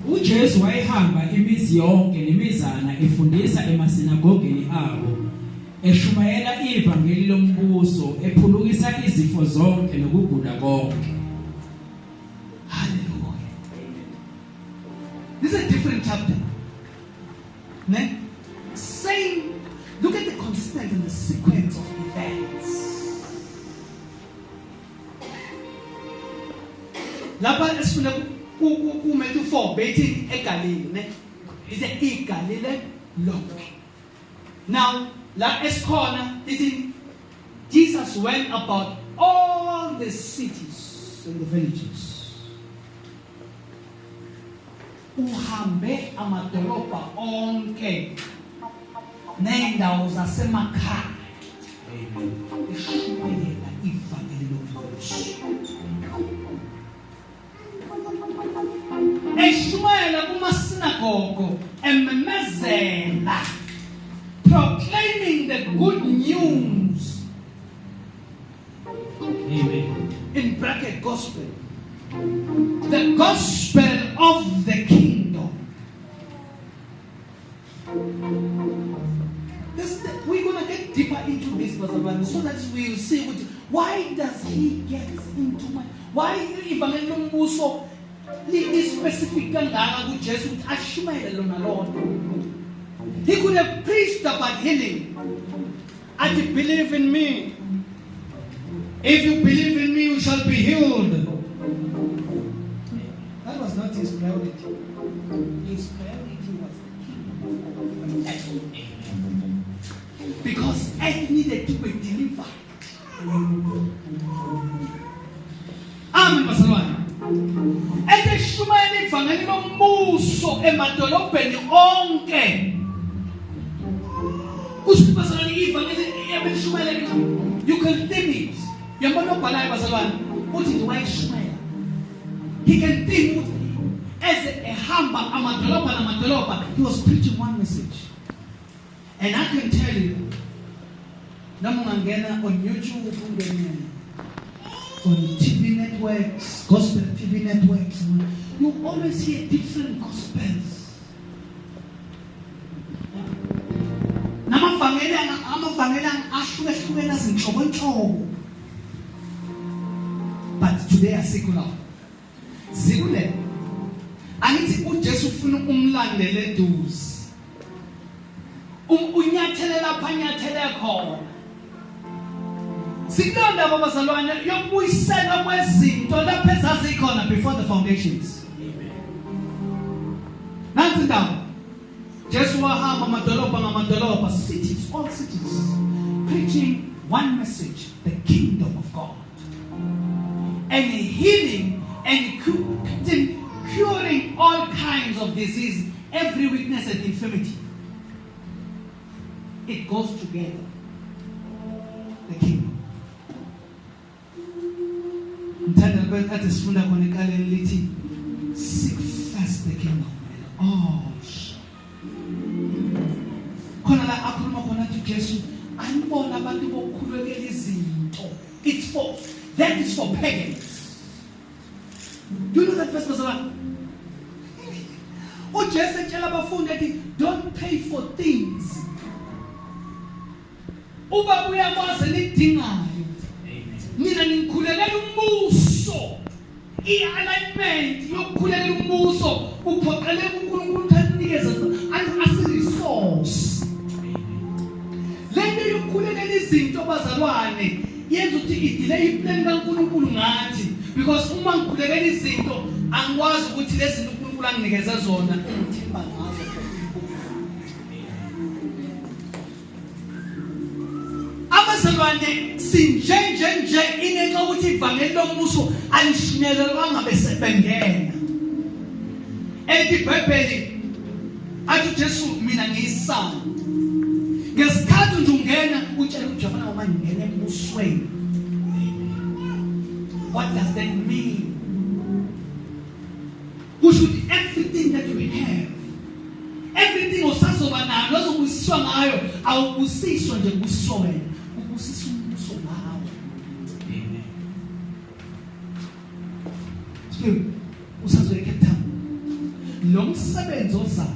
uJesu wayehamba imizi yonke nemizana efundisa emasinagogeni abo, eshumayela ivangeli lombuso, ephulukisa izifo zonke nokugula konke. Hallelujah. This is a different chapter. Same. Look at the consistency and the sequence of events. Lapha esifuna Matthew 4 bethi eGalilee, ne? Is eGalilee lonke. Now, la esikhona ithi Jesus went about all the cities and the villages. Uhambe amadolobha onke nendawo zasemakhaya. Eshumayela ivangeli lombuso. Eshumayela kumasinagogo ememezela, proclaiming the good news. Amen. In bracket gospel. The gospel of the kingdom. We're going to get deeper into this, so that we will see why does he get into my... Why ivangeli lombuso li specific kangaka kuJesu ukuthi ashumayele lona lonke. He could have preached about healing. And you believe in me. If you believe in me, you shall be healed. That was not his priority. His priority was the kingdom. Because it needed to be delivered. Amen, bazalwane. Eshumayela ivangeli lombuso emadolobheni onke. Usithi bazalwane ivangeli ebeshumayela, you can think it. Yabona obhalayo bazalwane uthi ndiwayishumayela. He can think as a hamba amadolobha namadolobha, he was preaching one message. And I can tell you, namungangena on YouTube, on TV networks, gospel TV networks, you always hear different gospels. But today are secular. Secular. Angithi uJesu ufuna umlandele eduze. Unyathele lapha nyathele khona. Sikulonda babazalwane yokubuyisela kwezinto lapha ezazikhona before the foundations. Amen. Nansi ndawo. Jesu wahamba amadolobha ngamadolobha, cities, all cities, preaching one message, the kingdom of God. And healing and curing all kinds of disease, every weakness and infirmity. It goes together. The kingdom. Seek first the kingdom. Oh, khona la akhuluma khona uJesu ayibona abantu bokhulekela izinto that is for pagans. Do you know that verse, Pastor? uJesu etshela abafundi ethi don't pay for things uba uyakwazi lidingayo. Mina ngikhulelela umbuso, i-alignment yokukhulelela umbuso uphoqeleka uNkulunkulu uthanikeza as-resource. Lento yokukhulelela izinto bazalwane yenza ukuthi idelay iplan kaNkulunkulu ngathi, because uma ngikhulelela izinto angikwazi ukuthi lezi zinto uNkulunkulu anginikeza zona ngithemba ngazo. Abazalwane sinje inenxa ukuthi ivangeli lombuso alishinelelwanga besebengena. Ethi iBhayibheli athi uJesu mina ngiyisana. Ngesikhathi nje ungena utshela uJohana uma ngingena embusweni. What does that mean? We should everything that we have, everything osazoba nayo ozobusiswa ngayo awubusiswa nje kubusiswa wena, ubusiswa umbuso ngawo. Amen. Spirit usazoyekhetha lo msebenzi ozayo.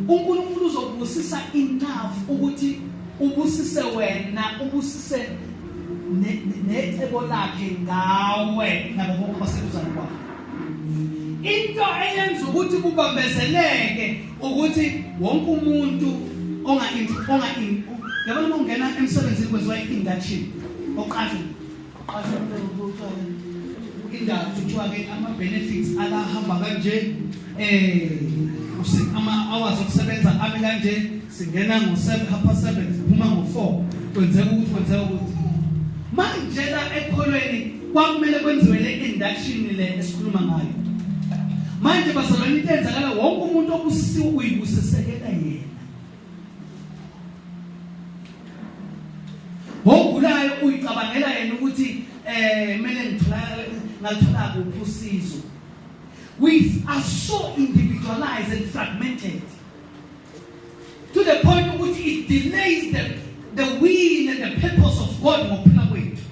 uNkulunkulu uzobusisa enough ukuthi ubusise wena, ubusise necebo lakhe ngawe nabo bonke basekuzana kwakho. Into eyenza ukuthi kubambezeleke ukuthi wonke umuntu yabona uma ungena emsebenzini kwenziwa i-induction oqashwa indawo kuthiwa ke ama-benefits alahamba kanje, ama-hours okusebenza ame kanje, singena ngo-7:30 siphuma ngo-4, kwenzeka ukuthi manje la ekholweni kwakumele kwenziwe le induction le esikhuluma ngayo. Manje bazalwane into enzakala wonke umuntu obusisiwe uyibusisekela yena. Wongulayo uyicabangela yena ukuthi kumele ngalithola kuphi usizo. We are so individualized and fragmented to the point ukuthi it delays the will and the purpose of God ngokuphila kwethu.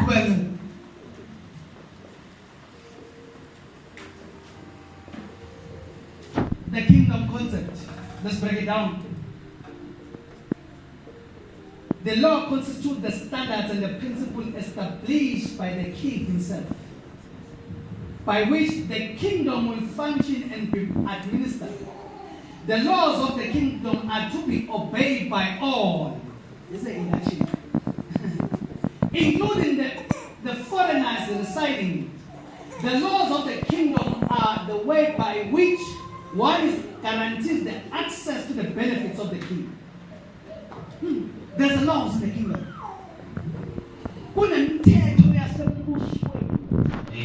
Well, the kingdom concept, let's break it down. The law constitutes the standards and the principles established by the king himself, by which the kingdom will function and be administered. The laws of the kingdom are to be obeyed by all. This is in action. Including the foreigners residing. The laws of the kingdom are the way by which one guarantees the access to the benefits of the king. There's laws in the kingdom.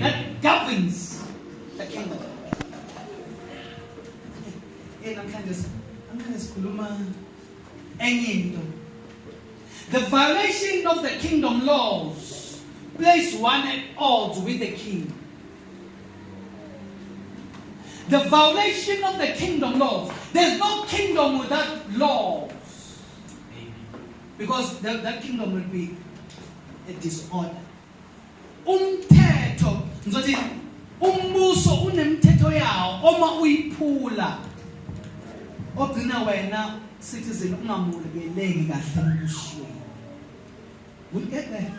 That governs the kingdom. The violation of the kingdom laws place one at odds with the king. The violation of the kingdom laws. There's no kingdom without laws. Because that kingdom will be a disorder. Umthetho, ngizothi umbuso unemthetho yawo oma uyiphula ogcina wena citizen ungamukeleki kahle embusweni. We'll get there.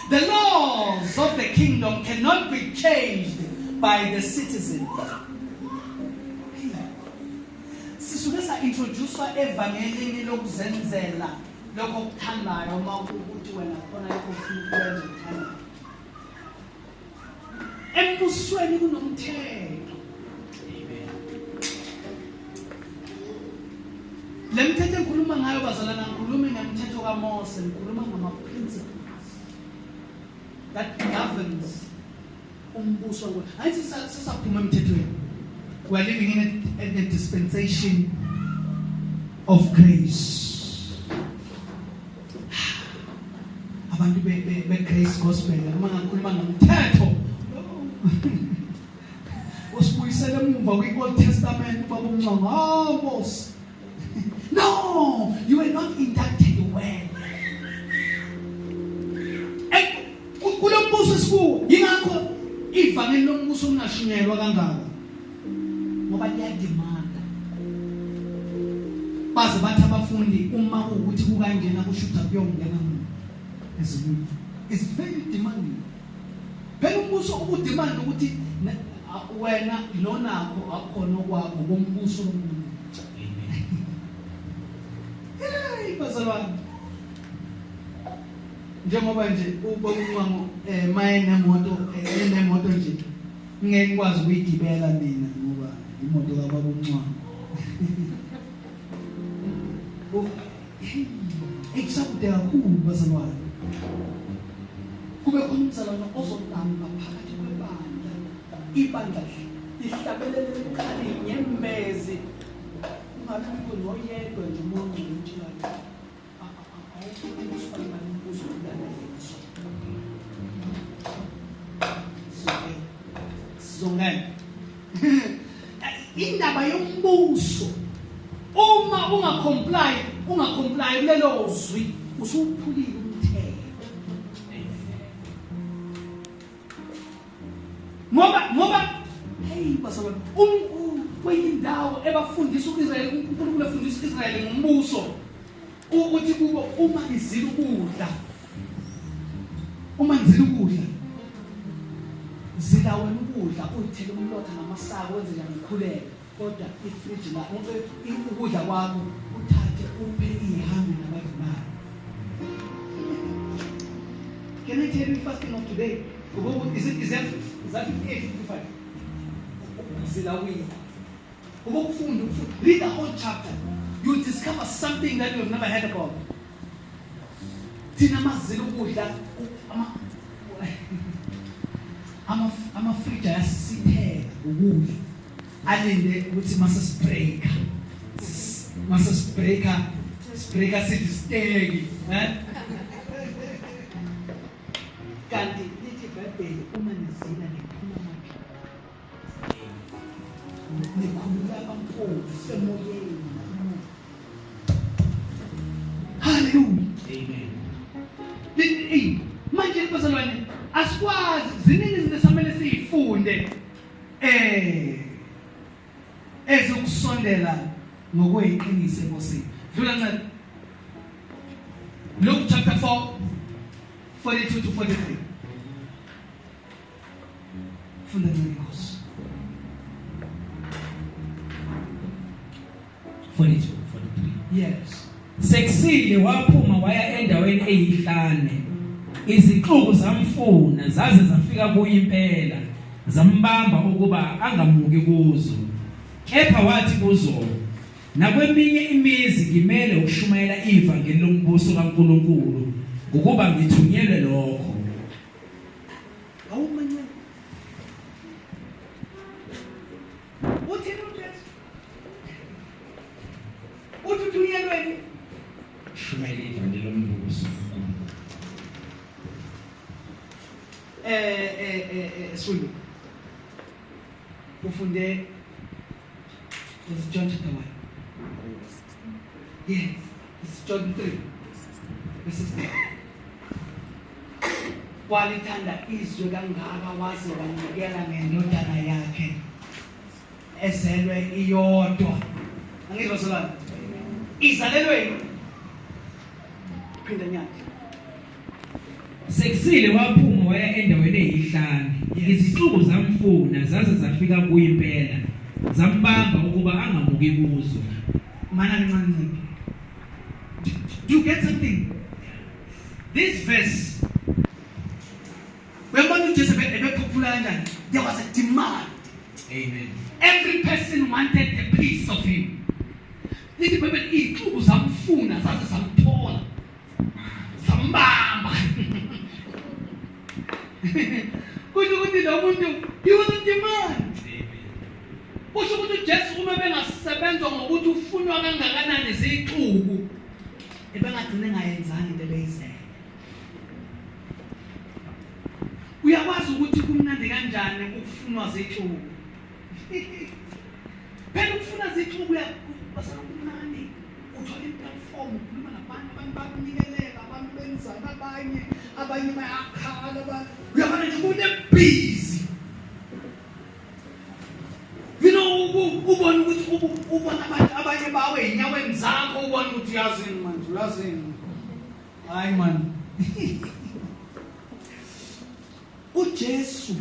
The laws of the kingdom cannot be changed by the citizen. Sisuke sa introducewa evangelini lokuzenzela lokho okuthandayo uma ukuthi wena khona yakho ufuna ukwenza ukuthandayo. Embusweni kunomthetho. Amen. Le mthetho engikhuluma ngayo bazalana, ngikhuluma ngemthetho kaMose, ngikhuluma ngama-principles that governs umbuso lo. Ayithi sisaphuma emthethweni. We are living in a dispensation of grace. Abantu be-grace gospel uma ngakhuluma ngomthetho usibuyisele emuva kwi-Old Testament baba uMnqanga, Mose No, you were not inducted well. Kulombuso siku yingakho ivangeli lombuso ungashunyelwa kangaka. Ngoba liyadimanda. Baze bathi abafundi uma ukuthi kukanjena kushutha kuyongena ezimini. It's very demanding. Phela umbuso ubudimanda ukuthi wena nonakho akhona okwakho kombuso lomuntu. Hey, bazalwane. Njengoba nje ubonqamo enemoto nje ngeke ngikwazi ukuyigibela mina ngoba imoto kababonqamo. Ekusabude kakhulu bazalwane. Kube khona umzalwane ozodamba phakathi kwebandla. Ibandla lihlabelele ekhali nyembezi. Ungathi kunoyedwa nje umuntu ngitshela. Zongani indaba yombuso uma ungacomply kulelo zwi usuphulile umthetho ngoba hey basaba kweyindawo ebafundisa uIsrael uNkulunkulu efundisa uIsrael ngombuso ukuthi kubo uma ngizila ukudla zila wena ukudla uyithele umlotha namasaka wenze njani ukhuleke kodwa ifridge la ukudla kwakho uthathe uphe ihambe nabadlali. Can I tell you fasting of today? Is that 58:55? Zila wena ukufunda read the whole chapter. You discover something that you have never heard about. Tina mazilo ukudla amafridge ayasitheka ukudla alinde ukuthi masa sprayer sithi steki kanti lithi Bible uma nizila niphuma maphi nikhulula abampofu emoyeni. Hallelujah. Amen. Manje bazalwane asikwazi ziningi izinto esamele sizifunde ezokusondela ngokweqiniso enkosini. Dlula ncane. Luke chapter 4 42 to 43. Funda ngeNkosi. 42 43. Yes. Sekusile waphuma waya endaweni eyihlane. Izixuku zamfuna zaze zafika kuye impela zambamba ukuba angamuki kuzo. Kepha wathi kuzo nakweminye imizi ngimele ukushumayela ivangeli lombuso kaNkulunkulu ngokuba ngithunyelwe lokho. Awumanye. Uthini uJesu? Uthunyelweni shumayela ivangeli lombuso. Swing. Ufunde is John chapter 1. Yes, it's John 3. This is walithanda izwe kangaka waze wanikela ngendodana yakhe ezelwe iyodwa. Angizwa solana. Izalelwe phinda nyathi. Sekusile waphuma waya endaweni eyihlane. Izixuku zamfuna zaze zafika kuye impela zambamba ukuba angamuki kuzo. Mana kancane. Do you get something? This verse when Jesus popular, there was a demand. Amen. Every person wanted a piece of him. This people izixuku zamfuna zaze zamthola. Zambamba. Kuthi lo muntu he was a demand. Kusho ukuthi Jesu uma bengasebenza ngokuthi ufunwa kangakanani izixuku ebengagcina engayenzani into leyizenza. Uyakwazi ukuthi kumnandi kanjani ukufunwa izixuku. Phela ukufuna izixuku uyabasakumnandi uthola i-platform ukhuluma nabantu abantu bakunikelela abantu benzana abanye bayakhala uyabona nje kune-busy. You know, ubona ukuthi ubona abantu abanye bawe enyaweni zakho ubona ukuthi uyazini manje uyazini. Hayi man. uJesu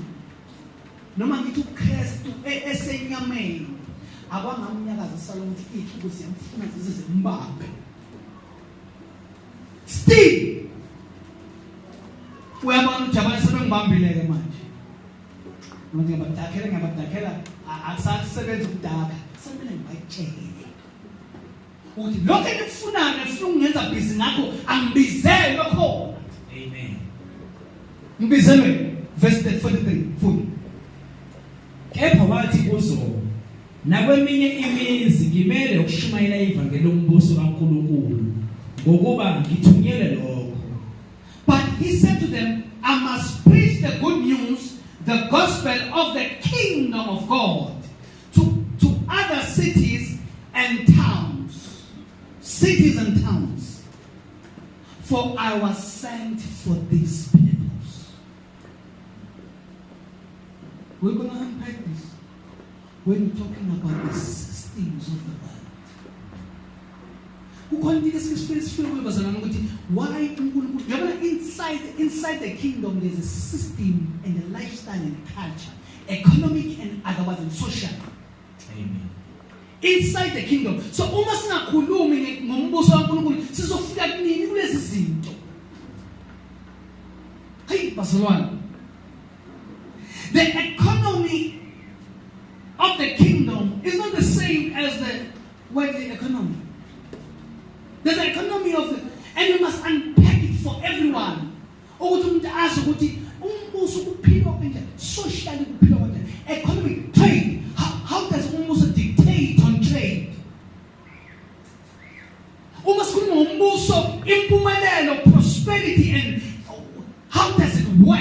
noma ngithi uKristu esenyameni akwangamnyakazisa lo ukuthi ithi kuziyamfuna zize zimbambe. Still uyabona ujabana sebengibambile-ke manje. Manje ngiyabadakela akusasebenzi ukudaka. Kufanele ngibayitshele ukuthi lokho engikufunayo ngifuna ukungenza busy ngakho angibizele khona. Amen. Ngibizelwe verse 43 full. Kepha wathi kuzo nakweminye imizi ngimele ukushumayela ivangeli lombuso kaNkulunkulu ngokuba ngithunyelwe lokho. But he said to them, I must preach the good news, the gospel of the kingdom of God to other cities and towns. Cities and towns. For I was sent for these purpose. We're going to unpack this when we're talking about the systems of the world. Why inside the kingdom there's a system and a lifestyle and a culture, economic and otherwise and social. Amen. Inside the kingdom. So uma singakhulumi ngombuso kaNkulunkulu sizofika kunini kulezi zinto. Hey, Barcelona. The economy of the kingdom is not the same as the worldly economy. There's an economy of it, and you must unpack it for everyone. Socially, economic trade. How does almost dictate on trade? Almost prosperity and how does it work?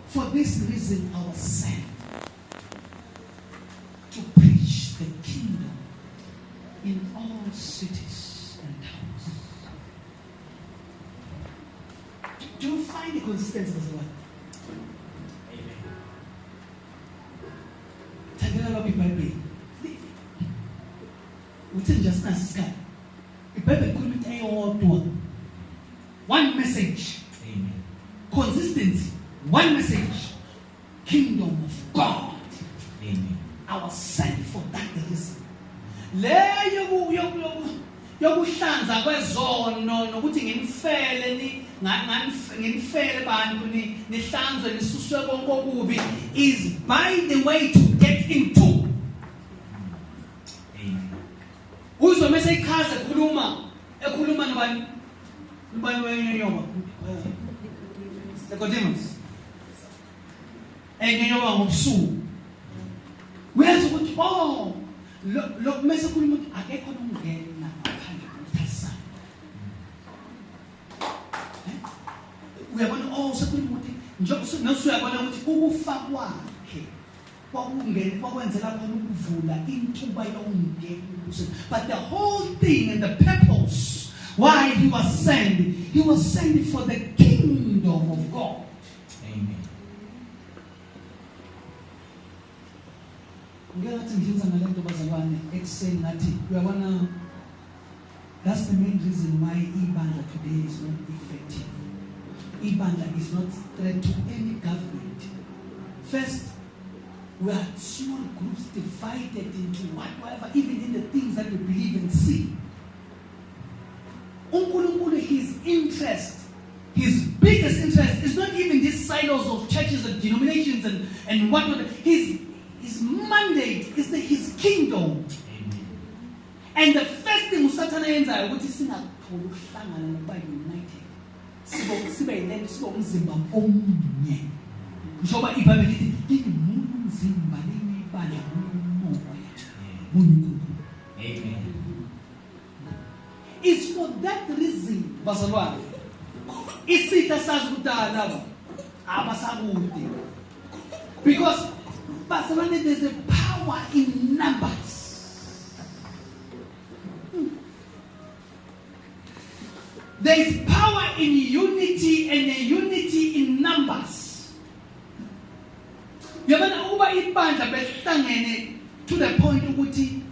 For this reason I was sent to preach the kingdom in all cities and towns. Do you find the consistency of the word? Amen. Just as sky. The Bible couldn't tell you all one message. Amen. Consistency. One message. Kingdom of God. Amen. I was sent for that reason. Yokuhlanza kwezono nokuthi ngimfele ngimfele bantu nihlanzwe nisuswe konke okubi is by the way to get into. Amen. Uzwe mase ichaza ekhuluma nobani wenyoma Nicodemus enyenyoba ngobusuku uyazi ukuthi lo mase ekhuluma ukuthi akekho nongena ngaphandle kokuthasa. Uyabona sekhuluma ukuthi njengoba nosuyabona ukuthi ukufa kwakhe kwakwenzela khona ukuvula intuba yokungena. But the whole thing and the purpose why he was sent for the kingdom of God. Amen. That's the main reason why Ibanda today is not effective. Ibanda is not threat to any government. First, we are small groups divided into whatever, even in the things that we believe and see. His interest, his biggest interest is not even these silos of churches and denominations and whatnot. His mandate is his kingdom. Amen. And the first thing Satan ends I would see united. Amen. It's for that reason, verse 1. isitha sazikudala abasakude. Because Barcelona, there's a power in numbers. There is power in unity and a unity in numbers. Yabana uba ibandla behlangene to the point ukuthi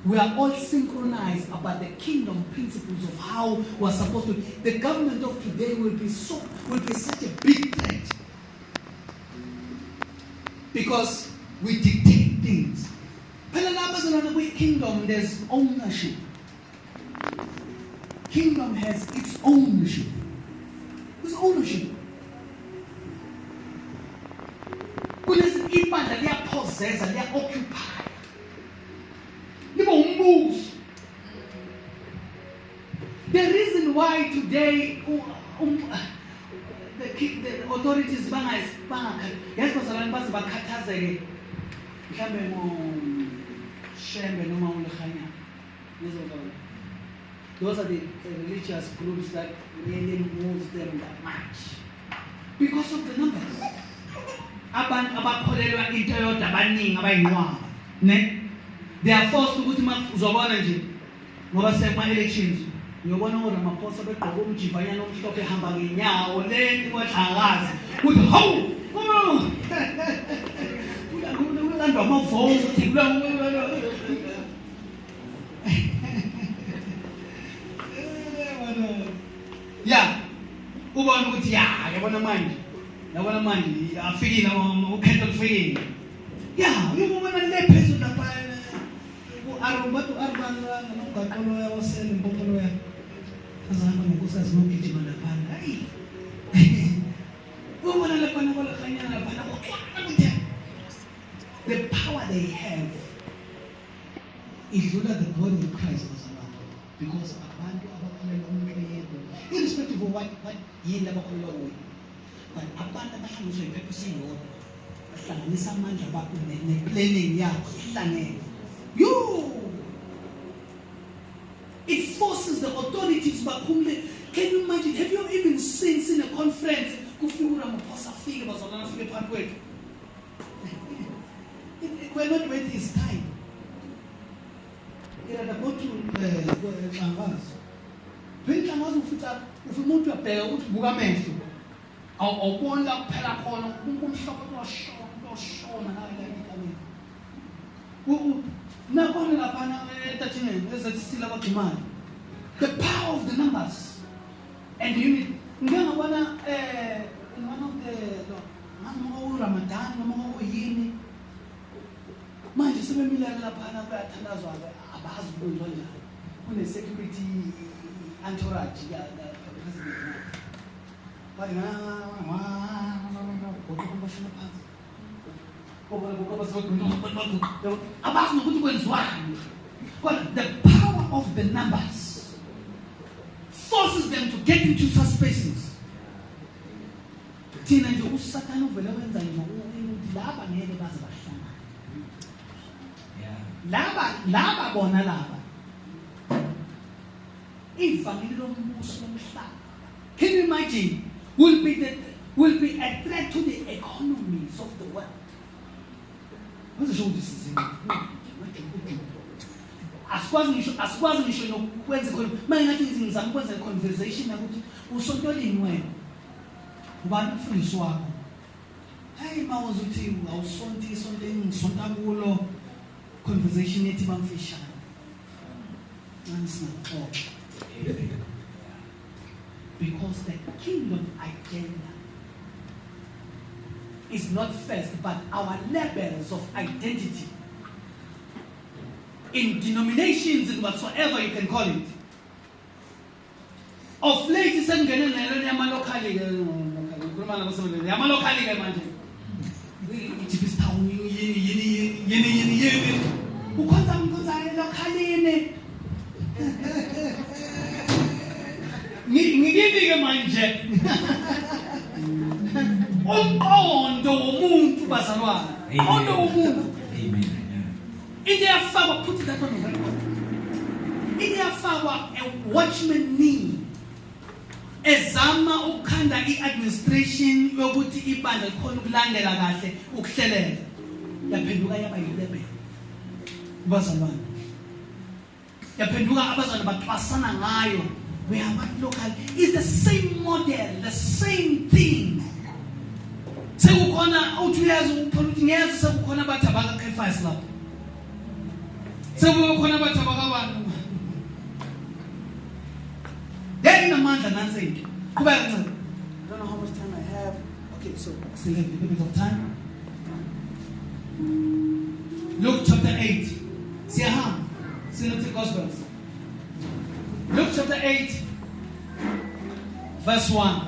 we are all synchronized about the kingdom principles of how we're supposed to. The government of today will be such a big threat because we dictate things. With kingdom, there's ownership. Kingdom has its ownership. There's ownership. Ibandla liyapossessa, liya-occupy. The reason why today the authorities bakhathazeke mhlambe ngoShembe noma uLekhanya. Those are the religious groups that really move them that much because of the numbers. Abantu abakholelwa into yodwa abaningi abayinqwaba ne they are forced ukuthi uzobona nje ngoba sekuma elections uyobona uRamaphosa begqoka umjivanyana omhlophe ehamba ngenyawo lento kwaDlakazi kuthi hawu ulandwa amavote yeah ubona ukuthi yabona manje afikile ukhetho lifikile yeah uyobona le phezulu lapha uArobatu Arbanga nomgaqolo yawasele impopolo ya azama ngokusazi nokugijima lapha hayi ubona lapha nakolakanya lapha ukuthi the power they have idlula the body of Christ because abantu abakholelwa uMkhwebo irrespective of what yini abakholelwa kuyo but abantu abahlanganiswa ipurpose eyodwa bahlanganisa amandla bakho ne-planning yakho ihlangene. It forces the authorities bakhumule. Can you imagine? Have you even seen a conference kufika uRamaphosa afike bazalwana afike phambi kwethu? We're not waiting his time. Ila go to Nxangazi. Nxangazi ufika umuntu uyabheka ukuthi buka amehlo. Awubona kuphela khona umhlophe uyoshona la ekameni. Nakona lapha etathini ezathile abagcimani. The power of the numbers and the unity. Ngiyabona one of the Ramadan noma uyini manje sebemileke lapha bayathandazwa abazi ukwenza njani. Kune security entourage ya president. But the power of the numbers forces them to get into such spaces. Thina nje uSathane uvela wenza nje laba ngeke baze bahlangana. Laba bona laba. Ivangeli lombuso lomhlaba. Can you imagine? Will be a threat to the economies of the world. What's the show this is? Asikwazi ngisho nokwenza khona manje ngathi ngizama ukwenza conversation ukuthi usontolini wena ubani umfundisi wakho hey mawuze uthi awusonti isonteni ngisonta kulo conversation ethi bamfishana because the kingdom agenda is not first but our levels of identity in denominations and whatsoever you can call it. Of late isengene nelo yamalokali ngikhuluma nabasebenzi yamalokali ke manje iJipis Town yini ukhonza lokhalini ngikini ke manje umqondo womuntu bazalwana umqondo womuntu Iyafakwa put that on the record. Iyafakwa a watchman need. ezama ukukhanda iadministration yokuthi ibandla likhona ukulandela kahle ukuhlelela yaphenduka yaba yilebe bazalwane yaphenduka abazalwane baxwasana ngayo we are what local is the same model the same thing sekukhona uthi uyazi ukuphola ukuthi ngiyeza sekukhona bathi abaka-Caiphas lapho sekukhona bathi abakabantu inamandla nansi qhubeka kancane. I don't know how much time I have. Okay, so still have a little bit of time. Luke chapter 8 siyahamba Synoptic Gospels. Luke chapter 8 verse 1.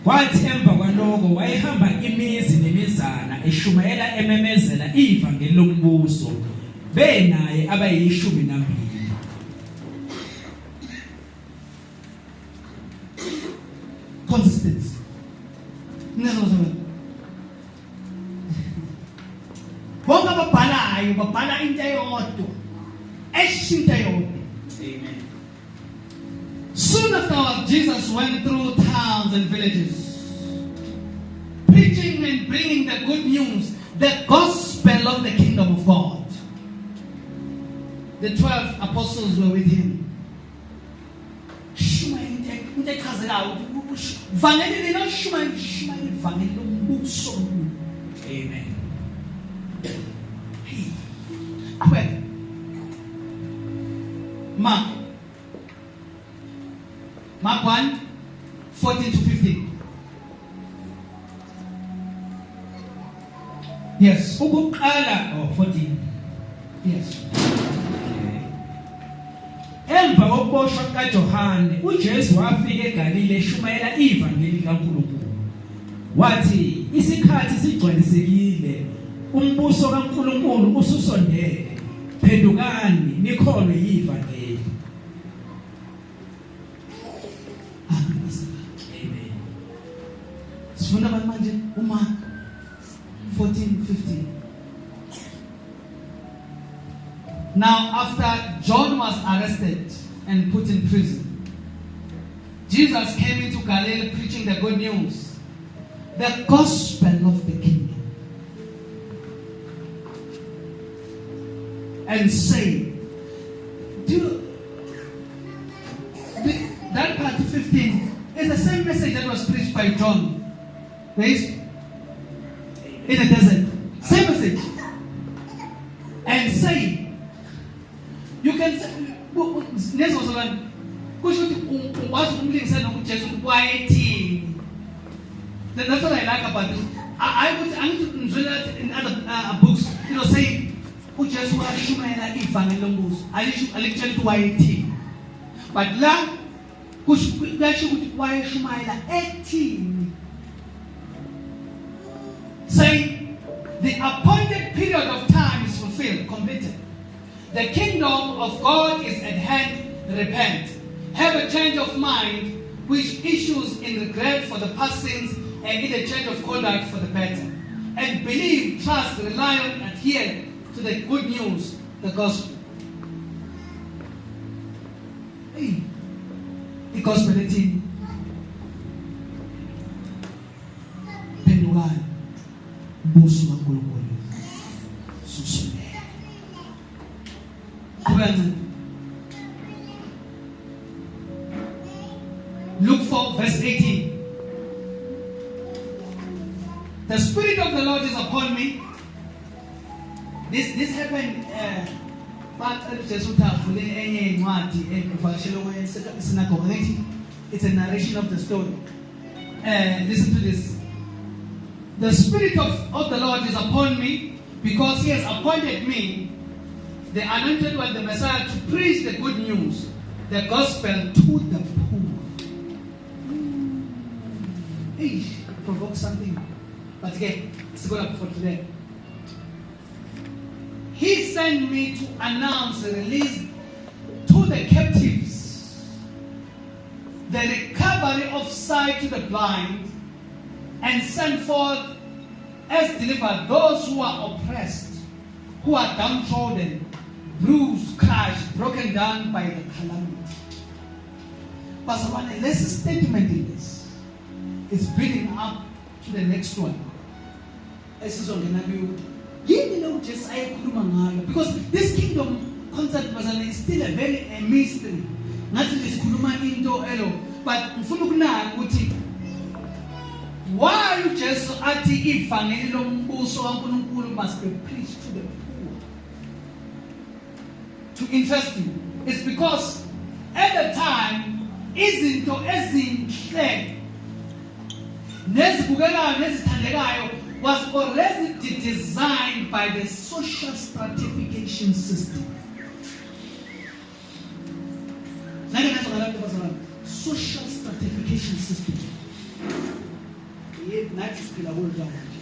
Kwathi emva kwaloko wayehamba imizi nemizana eshumayela ememezela ivangeli lombuso benaye abayishumi nambili. Consistency. Bonke ababhalayo babhala into eyodwa eshintsha yodwa. Amen. Soon after Jesus went through towns and villages, preaching and bringing the good news, the gospel of the kingdom of God. The 12 apostles were with him. Amen. Quick. Mark 1, 14 to 15. Yes. Ukuqala 14. Yes. Emva kokuboshwa kaJohane uJesu wafika eGalile eshumayela ivangeli kaNkulunkulu. Wathi isikhathi sigcwalisekile umbuso kaNkulunkulu ususondele. Phendukani nikholwe ivangeli. Amen. Sifunda manje uMark 14:15. Now, after John was arrested and put in prison, Jesus came into Galilee preaching the good news, the gospel of the kingdom, and saying, that part 15 is the same message that was preached by John, right? In the desert. Same message. And saying, you can say, that's what I like about it. I need to read that in other books, saying, who just want to show my life I literally to YT. But la, why Shumaila 18 saying the appointed period of time is fulfilled, completed. The kingdom of God is at hand. Repent. Have a change of mind which issues in regret for the past sins and in a change of conduct for the better. And believe, trust, rely on, adhere to the good news, the gospel. Hey, the gospel team. Penduan, busu ngulungulu, susune. Luke 4 verse 18. The Spirit of the Lord is upon me. This happened. It's a narration of the story. Listen to this. The Spirit of the Lord is upon me because He has appointed me, the anointed one, the Messiah, to preach the good news, the gospel to the poor. Provoke something. But again, it's good for today. He sent me to announce the release to the captives, the recovery of sight to the blind, and send forth as delivered those who are oppressed, who are downtrodden, bruised, crushed, broken down by the calamity. bazalwane, lesi statement lesi is building up to the next one. Esizongena kuyo. Yini lo Jesu ayekhuluma ngayo? Because this kingdom concept bazalwane is still a very mystery. Ngathi sikhuluma into elo, but ngifuna ukunaka ukuthi why Jesu athi ivangeli lombuso kaNkulunkulu must be preached to the poor. To interest you, it's because at the time izinto ezinhle nezibukekayo nezithandekayo was already designed by the social stratification system. Social stratification system. Nathi siphila kulo manje.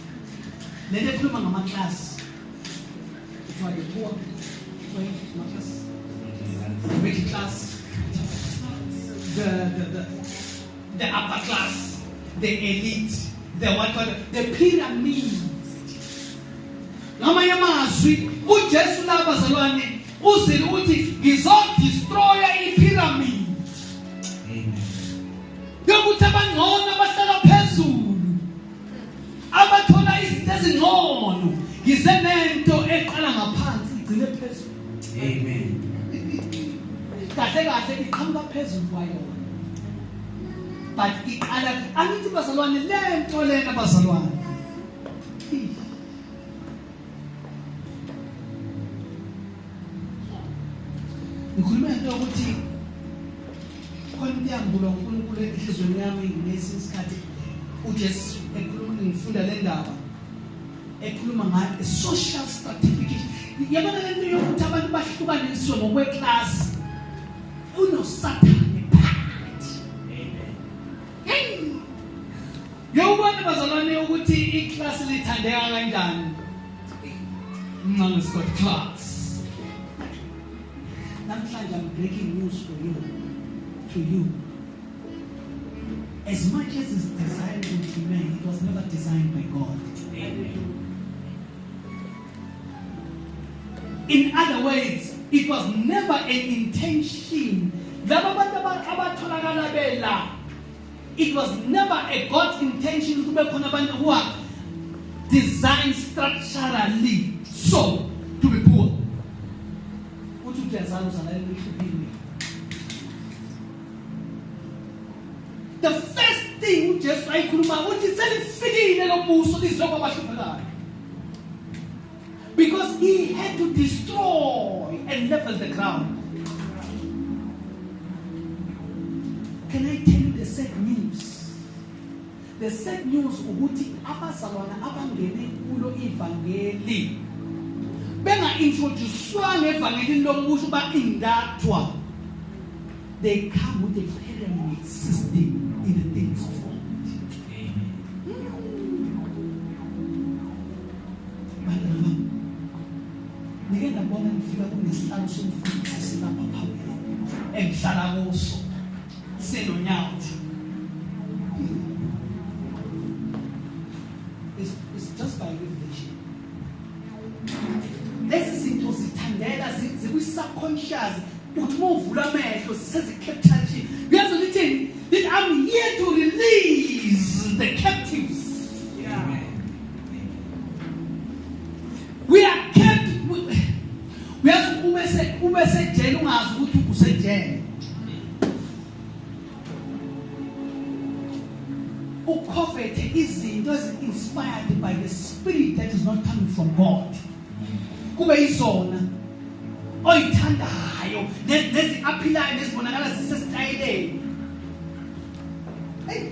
Lento ekhuluma ngama-class. Kuthiwa the poor, kuthiwa class, the middle class, the upper class, the elite, the the pyramid. Ngamanye amazwi uJesu la bazalwane uzile uthi ngizodestroya i-pyramid. Amen. Yokuthi abangcono abahlala phezulu abathola izinto ezingcono yize nento eqala ngaphansi igcine phezulu. Amen. Kahle kahle iqhamuka phezulu kwayo. But iqala angithi bazalwane lento lena bazalwane. Ngikhuluma into ukuthi khona iyambula uNkulunkulu enhlizweni yami ngesinye isikhathi uJesu ekhuluma ngifunda le ndaba ekhuluma ngayo social stratification. Yabona lento yokuthi abantu bahlukaniswe ngokwe-class unosathane phakathi. Amen. Yobona bazalwane ukuthi i-class lithandeka kanjani. Mncane Scott class. Namhlanje I'm breaking news for you, to you. As much as it's designed to be made, it was never designed by God. Amen. In other words, it was never an intention. It was never a God's intention to be who are designed structurally so to be poor. The first thing just like because he had to destroy and level the ground. Can I tell you the sad news? The sad news ukuthi abazalwana abangene kulo ivangeli benga introduced ngevangeli lombuso ba indathwa. They come with a pyramid system in the things of God. Nike ngabona ngifika kunesihlalo somfundisi silapha phambili engihlala kuso senonyathi. It's just by revelation. Lezi zinto zithandeka zikwi-subconscious. Uthi movula amehlo sezicapture. Uyazi ukuthi I'm here to release the captives. Yeah. We are kept. Uyazi ube sejele ungazi ukuthi usejele. Ukhofethe izinto inspired by the spirit that is not coming from God. Kube izona oyithandayo lezi aphilayo nezibonakala zisesitayileni. Hey,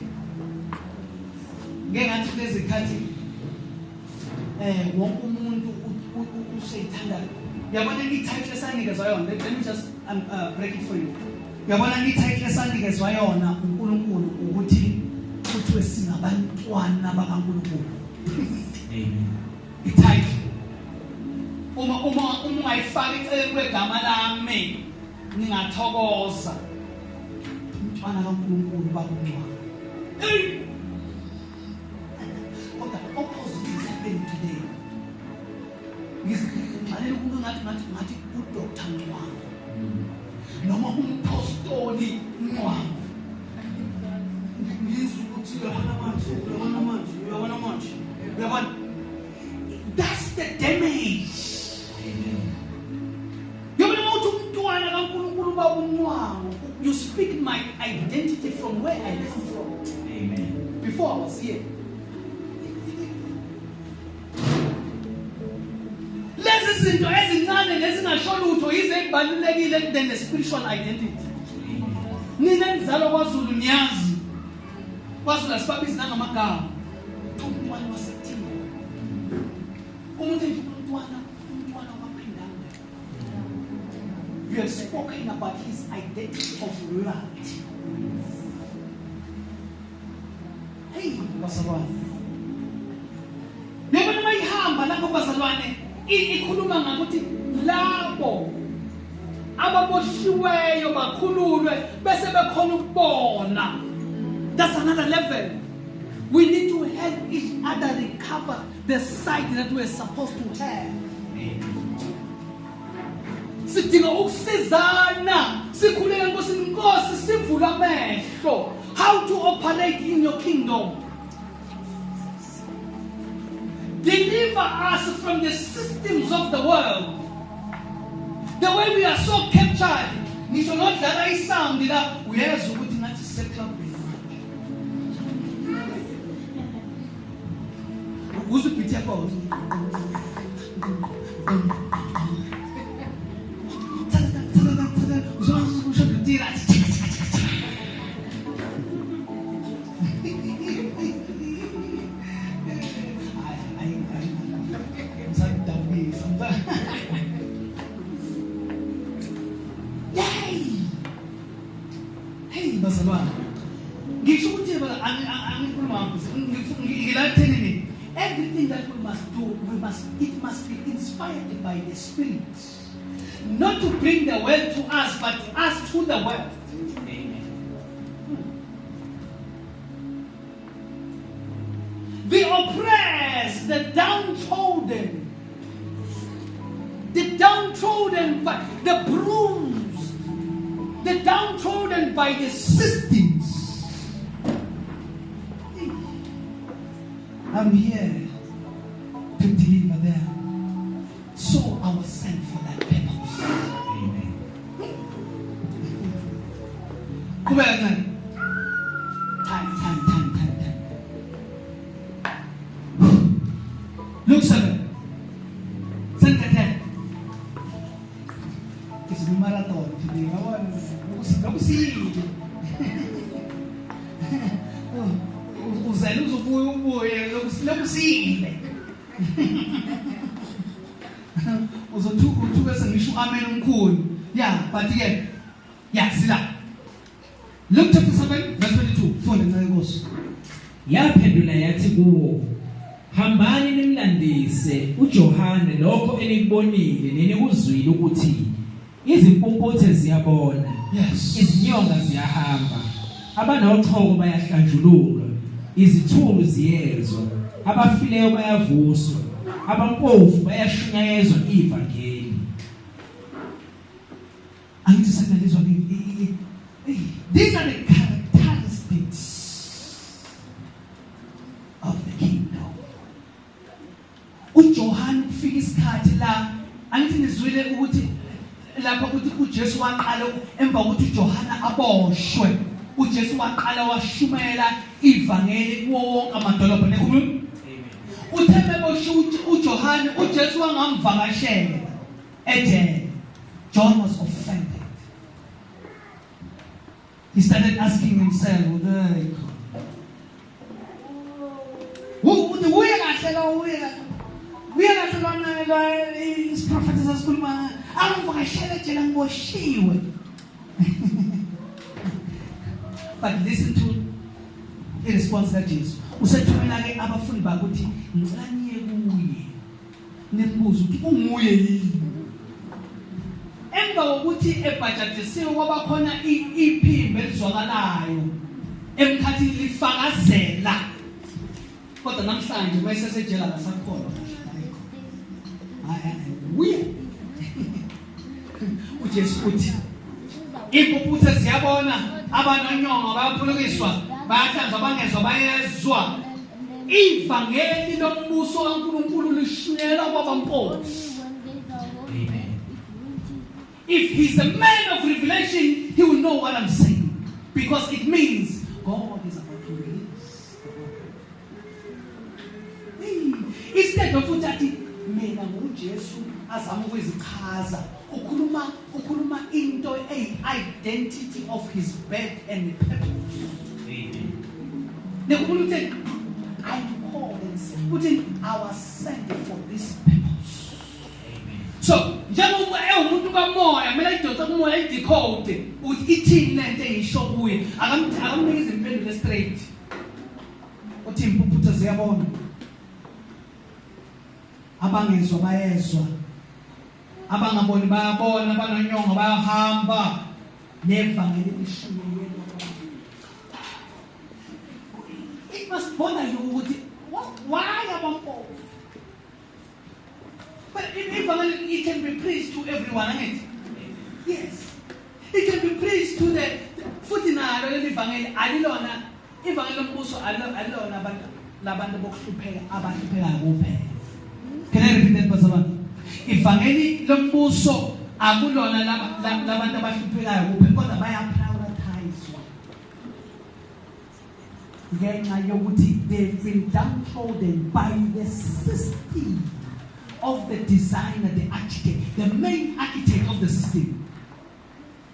ngeke ngathi lezi khathi wonke umuntu useyithanda. Yabona i-title esanikezwa yona. Let me just break it for you. Yabona i-title esanikezwa yona uNkulunkulu ukuthi kuthiwe singabantwana bakaNkulunkulu. Amen. I-title uma ungayifaka eceleni kwegama lami ningathokoza umntwana kaNkulunkulu bakuncwane. Kodwa opposite is happening today. Ngizixalela ngathi uDr. Ncwane noma umpostoli Ncwane That's the damage. You speak my identity from where I come from. Amen. Before I was here. Lezi zinto ezincane nezingasho lutho izibalulekile than the spiritual identity. Nina nizalo kwaZulu niyazi. KwaZulu asibabizi nangamagama. Umntwana wasethini. Umuntu umntwana waphindanga. You have spoken about his identity of loyalty. Hey, bazalwane. Yabona mayihamba lapho bazalwane ikhuluma ngakuthi labo ababoshiweyo bakhululwe bese bekhona ukubona. That's another level. We need to help each other recover the sight that we're supposed to have. Sidinga ukusizana sikhuleke nkosini Nkosi sivula amehlo how to operate in your kingdom. Deliver us from the systems of the world. The way we are so captured. Nisho nodlala isound la uyezwa ukuthi ngathi seclubini. Uzupithe pho. Everything that we must do, it must be inspired by the Spirit. Not to bring the world to us, but us to the world. Amen. The oppressed, the downtrodden, by the bruised, the downtrodden by the systems. I'm here to deliver them. So I was sent for that purpose. Amen. Time. Luke 7. Send the 10. It's a marathon today. I want to see. Yeah, but again, Luke chapter 7, verse 22. Yaphendula yathi kuwo, hambani nimlandise uJohane lokho enikubonile nenikuzwile ukuthi izimpumputhe ziyabona, izinyonga ziyahamba, abanoxhoko bayahlanjululwa, izithulu ziyezwa, abafileyo bayavuswa, abampofu bayashunyayezwa ivangeli. These are the characteristics of the kingdom. uJohane kufika isikhathi la angithi nizwile ukuthi lapho ukuthi uJesu waqala emva ukuthi uJohane aboshwe uJesu waqala washumela ivangeli kuwo wonke amadolobha nekhulu. Uthembe boshuthi uJohane uJesu wangamvakashela ejele. John was offended. He started asking himself, his prophet is asking, but listen to the response that Jesus. Usathumela abafundi bakuthi ngicela niye kuye. Nembuzo ukuthi unguye yini? Emva kokuthi ebhajatisiwe kwaba khona iphimbo elizwakalayo emkhathini lifakazela. Kodwa namhlanje mayise sejela lasakhona. Uye. uJesu uthi impuputhe ziyabona abanonyongo bayaphulukiswa bayahlanzwa bangezwa bayezwa ivangeli lombuso kaNkulunkulu lishunyelwa kwabampofu. Amen. If he's a man of revelation, he will know what I'm saying, because it means God is about to release the word. Instead of that, mina nguJesu azama ukuzichaza ukhuluma into identity of his birth and purpose. Amen. Nekukhuluma I'm called and said, I was sent for this purpose. Amen. So, njengoba umuntu kamoya kumele idonsa kumoya idecode ukuthi ithini lento engisho kuye, akamnikeza impendulo straight. Uthi impuphutho ziyabona. Abangezwa bayezwa. Abangaboni bayabona, abanonyongo bayahamba. Nevangeli lishunyelwa. It must bother you ukuthi why abampofu? But it can be preached to everyone, isn't it? Yes. It can be preached to the futhi nalo leli vangeli alilona ivangeli lombuso alilona labantu bokuhlupheka abahluphekayo kuphela. Can I repeat that, Pastor? Ivangeli lombuso akulona labantu abahluphekayo kuphela kodwa bayaprioritizwa. Ngenxa yokuthi they've been downtrodden by the system of the designer, the architect, the main architect of the system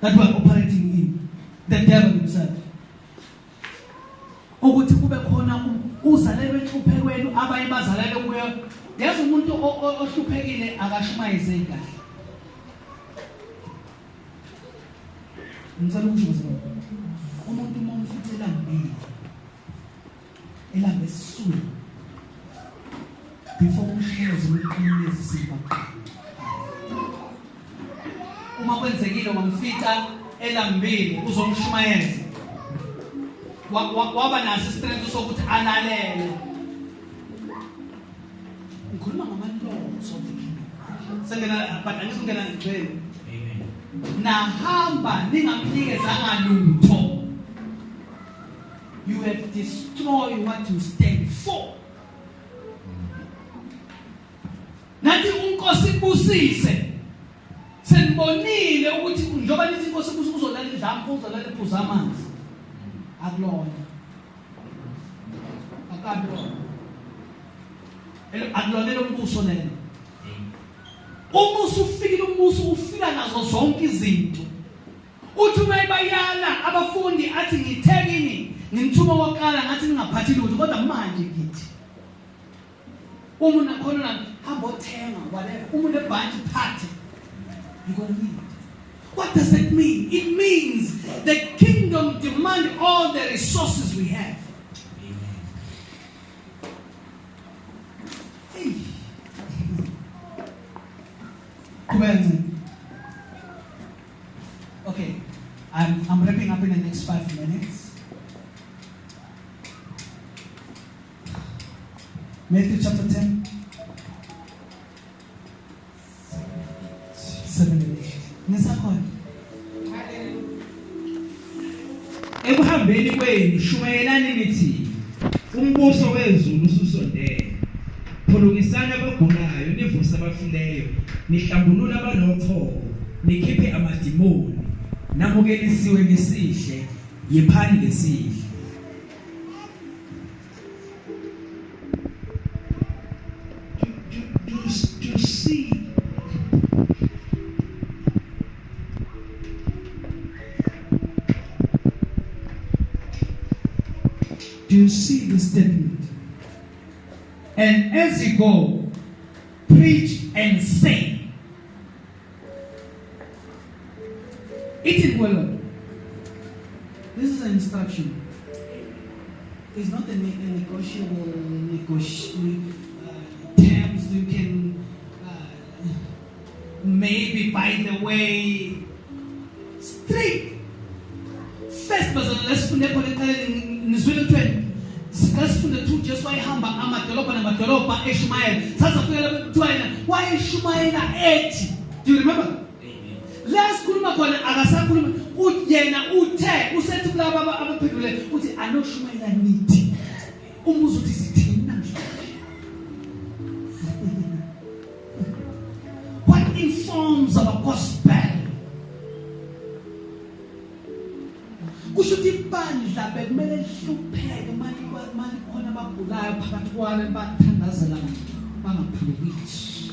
that we are operating in, the devil himself. Ukuthi kube khona uzalelwe enhluphekweni abaye bazalele kuyo. Yazi umuntu ohluphekile akashumayezeki kahle. Ngicela ukuthi umuntu momfuthi elambile elambe esisulu before umshezi wekhululezi siba. Uma kwenzekile ngamfita elambile uzomshumayeza. Waba naso strength sokuthi alalele. Ngikhuluma ngama-laws of the kingdom. Sengena but angisungena ngicela. Amen. Nahamba ningamnikezanga lutho. You have destroyed what you stand for. Nathi unkosi busise. Senibonile ukuthi njoba nithi inkosi busise uzolala idlampu uzolala iphuza amanzi. Akulona. Akakulona. Akulona lombuso lelo. Umuso ufikile umuso ufika nazo zonke izinto. Uthi mayibayala abafundi athi ngithekini ngimthuma waqala ngathi ngingaphathi lutho kodwa manje ngithi umuntu akhona hamba othenga whatever umuntu ebhanki phathe you gonna need it. What does that mean? It means the kingdom demand all the resources we have. Okay, I'm wrapping up in the next 5 minutes. Matthew chapter 10, 7 and 8. Nisakhona. Ekuhambeni kwenu shumayelani nithi umbuso wezulu ususondele. Phulukisana abagulayo nivuse abafileyo nihlambulula abanoqhobo nikhiphe amadimoni namukelisiwe ngesihle yiphani ngesihle. Do you see the statement? And as you go, preach and say. It is well. This is an instruction. It's not a negotiable terms you can maybe by the way straight. First person, let's put it Sikasifunde tu Jesu ayihamba amadolobha namadolobha eShumayela. Sasa fika lapho kuthiwa why eShumayela ethi. Do you remember? Amen. Last khuluma khona akasakhuluma uyena uthe usethi kulabo abaphendule uthi ushumayela nithi umuzi uthi sithini namhlanje. What informs our gospel? Kusho ukuthi ibandla bekumele lihlupheke mali khona abagulayo phakathi kwalo bathandazela bangaphulukisi.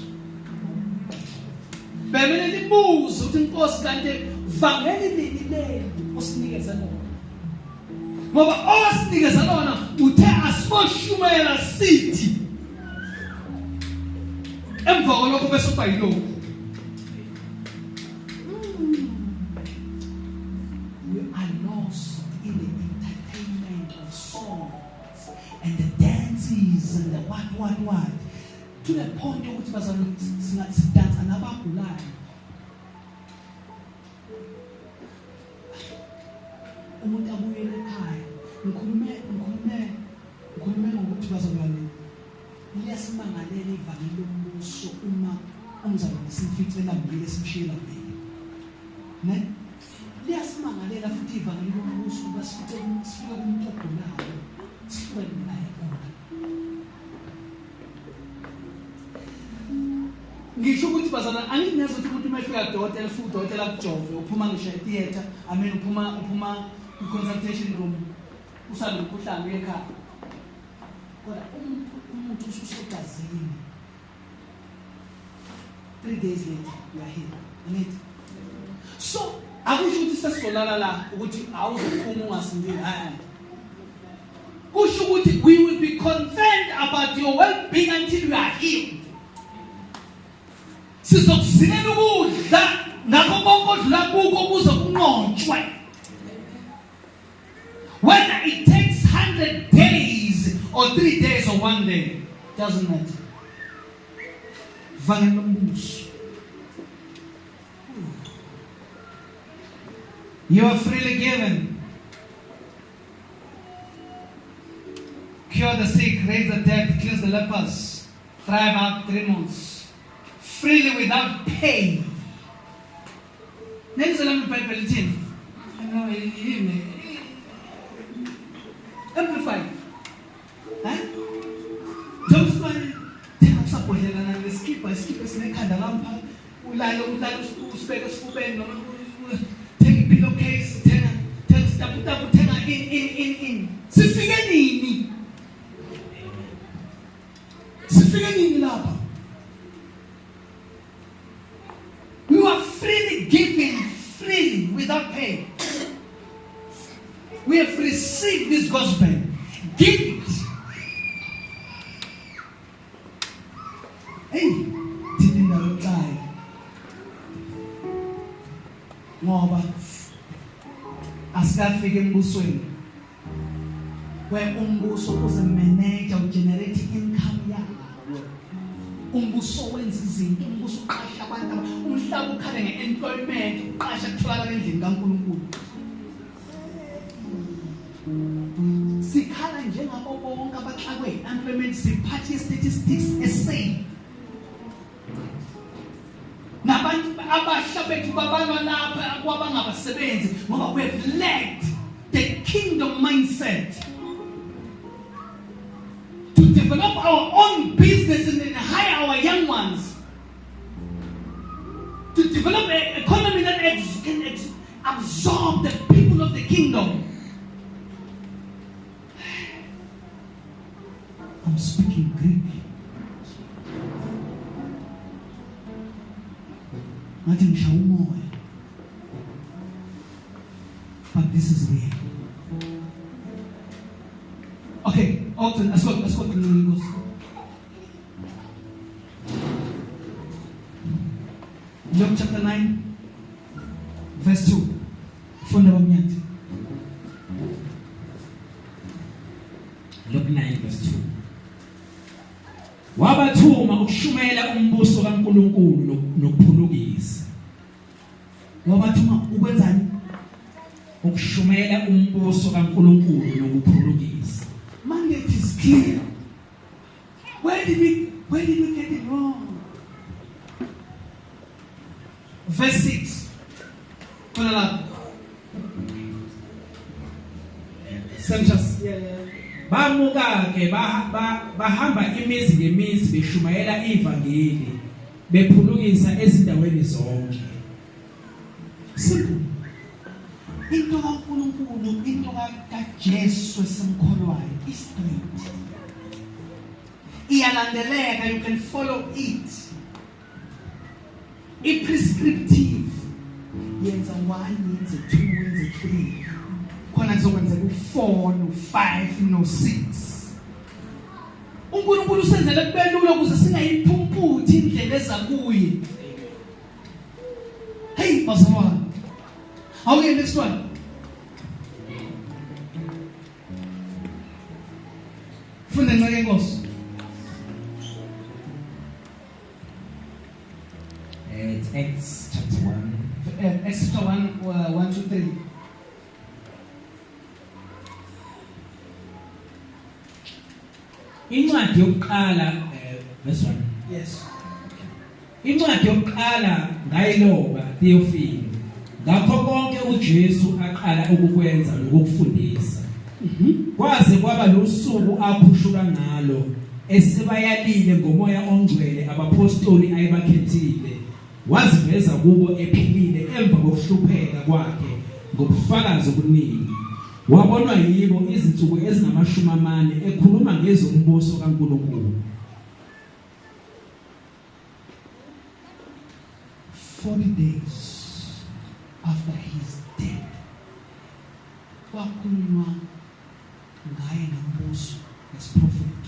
Bekumele libuze ukuthi inkosi kanti vangeli lini leli osinikeza lona. Ngoba osinikeza lona uthe asiboshumayela sithi emva kolokho bese uba yilokho. We are lost in the entertainment of songs and the dances and the what. To the point yokuthi bazalwane sidansa nabagulayo. Umuntu abuyele ekhaya ngikhulume ngokuthi bazalwane liyasimangalela ivangeli lombuso uma umzalwane simfice lambile simshiyela mbili. Ne? Liyasimangalela futhi ivangeli lombuso ukuba sifike kumuntu ogulayo sihlwe naye khona. Ngisho ukuthi bazalwane angingeze ukuthi umuntu mayefika dokotela futhi dokotela kujove uphuma ngisho etheater uphuma consultation room usale umkhuhlane uyekhaya. Kodwa umuntu ususegazini 3 days later you are here. So akusho ukuthi sesolala la ukuthi awuzophuma ungasindile. Kusho ukuthi we will be concerned about your well-being until you are healed. Sizokuzilela ukudla ngakho konke odlula kuko kuze kunqotshwe. Whether it takes 100 days or 3 days or 1 day, doesn't matter. Vangeli lombuso. You are freely given. Cure the sick, raise the dead, cleanse the lepers, drive out demons, freely without pay. Next time the Bible is in. Amplify. Just one tena usabhodlela na leskipa sinekhanda lapha ulala usibeka esifubeni noma take a pillowcase tena tapu tena in sifike nini lapha. You are freely given, freely without pay. We have received this gospel. Give it. Hey, didn't know die. Ngoba asikafike embusweni where umbuso uzomanage ugenerate income yawo. Umbuso wenza izinto, umbuso uqasha abantu, umhlaba ukhale ngeemployment, uqasha kutholakala endlini kaNkulunkulu. Sikhala njengabo bonke abaxakwe employment siphathe statistics essay. Nabantu abasha bethu babalwa lapha kwabangabasebenzi ngoba we have lacked the kingdom mindset to develop our own business and then hire our young ones to develop an economy that can absorb the people of the kingdom. I'm speaking Greek. Ngathi ngishawa umoya. But this is real. Okay, Alton, let's go to the Lagos. Luke chapter 9, verse 2. Funda bamnyanti. Luke 9 verse 2. Wabathuma ukushumayela umbuso kaNkulunkulu nokuphulukisa. Wabathuma ukwenzani? Ukushumayela umbuso kaNkulunkulu nokuphulukisa. Mandate is clear. Where did we get it wrong? Verse 6. Put it up. Sensus. Yeah. Bamuka ke bahamba imizi ngemizi beshumayela ivangeli bephulukisa ezindaweni zonke. Simple. Into kaNkulunkulu, into kaJesu esimkholwayo is straight. Iyalandeleka, you can follow it. I-prescriptive. Yenza 1, yenza 2, yenza 3. Khona kuzokwenzeka u4 no5 no6. uNkulunkulu usenzele kube lula ukuze singayiphumputhi indlela ezakuye. Hey, bazalwane. Okay, next one. Funda ncake Nkosi. It's Acts chapter 1. Acts chapter 1, 2, 3. Incwadi yokuqala verse 1. Yes. Incwadi yokuqala ngayiloba Theophile. Ngakho konke uJesu aqala ukukwenza lokufundisa. Kwaze kwaba losuku akhushuka ngalo esibayalile ngomoya ongcwele abapostoli ayebakhethile. Waziveza kubo ephilile emva kokuhlupheka kwakhe ngobufakazi obuningi. Wabonwa yibo izinsuku ezina40 ekhuluma ngezombuso kaNkulunkulu. 40 days after his death, wakhulunywa ngaye nombuso as prophet.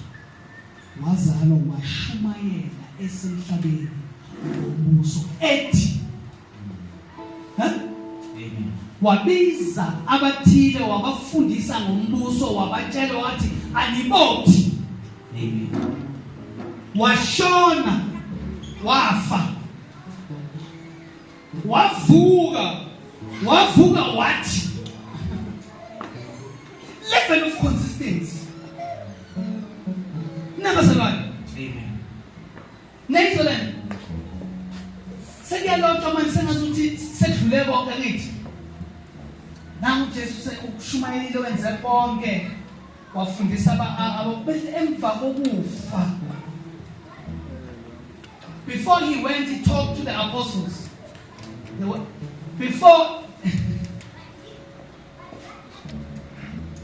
Wazalwa washumayela esemhlabeni ngombuso ethi, Amen. Wabiza abathile wabafundisa ngombuso wabatshela wathi anibothi. Amen. Washona wafa. Wavuka wathi. Level of consistency. Never survive. Amen. Next one. Sekuyalotshwa manje sengazuthi sedlule konke ngithi. Nangu Jesu ukushumayela wenza konke. Wafundisa ababethe emva kokufa. Before he went, he talked to the apostles.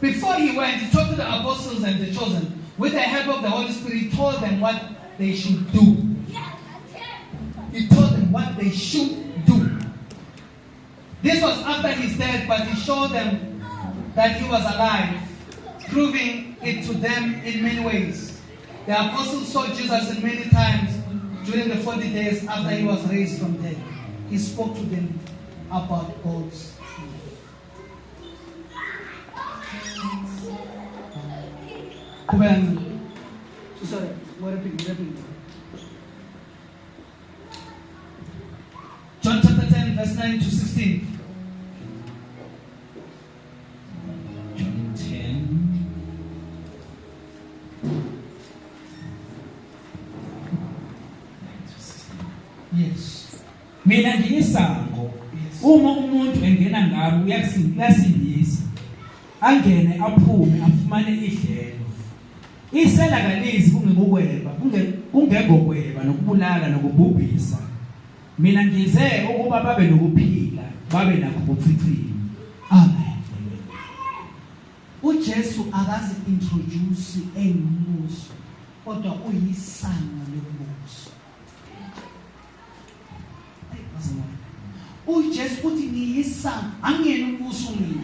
Before he went, he talked to the apostles and the chosen. With the help of the Holy Spirit, he told them what they should do. He told them what they should do. This was after his death, but he showed them that he was alive, proving it to them in many ways. The apostles saw Jesus in many times during the 40 days after he was raised from death. He spoke to them about God's will. Sorry, what happened? John chapter 10, verse 9 to 16. John 10. Yes. Mina ngiyisango. Uma umuntu engena ngami uyasindisa. Angene aphume afumane idlelo. Isela kalizi kungekukweba, kungekokweba nokubulala nokubhubhisa. Mina ngize ukuba babe nokuphila, babe nakho ukuchithima. Amen. uJesu akazi introduce engumbuso kodwa uyisango lombuso. uJesu uthi niyisango, angiyena umbuso mina,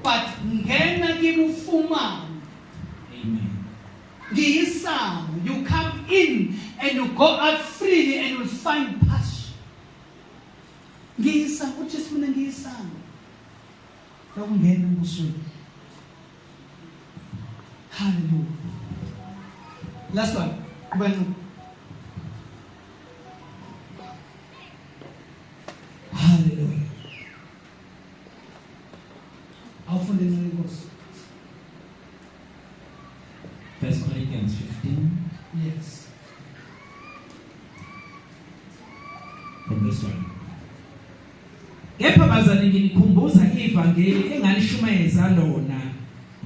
but ngena kimufumana. Amen. Ngiyisango, you come in and you go out freely and you'll find pasture. Ngiyisango, uJesu mina ngiyisango. Lokungena embusweni. Hallelujah. Last one. Hallelujah. Awufunde ngeNkosi. 1 Corinthians 15. Yes. From verse 1. Kepha bazali nginikhumbuza ivangeli engalishumayeza lona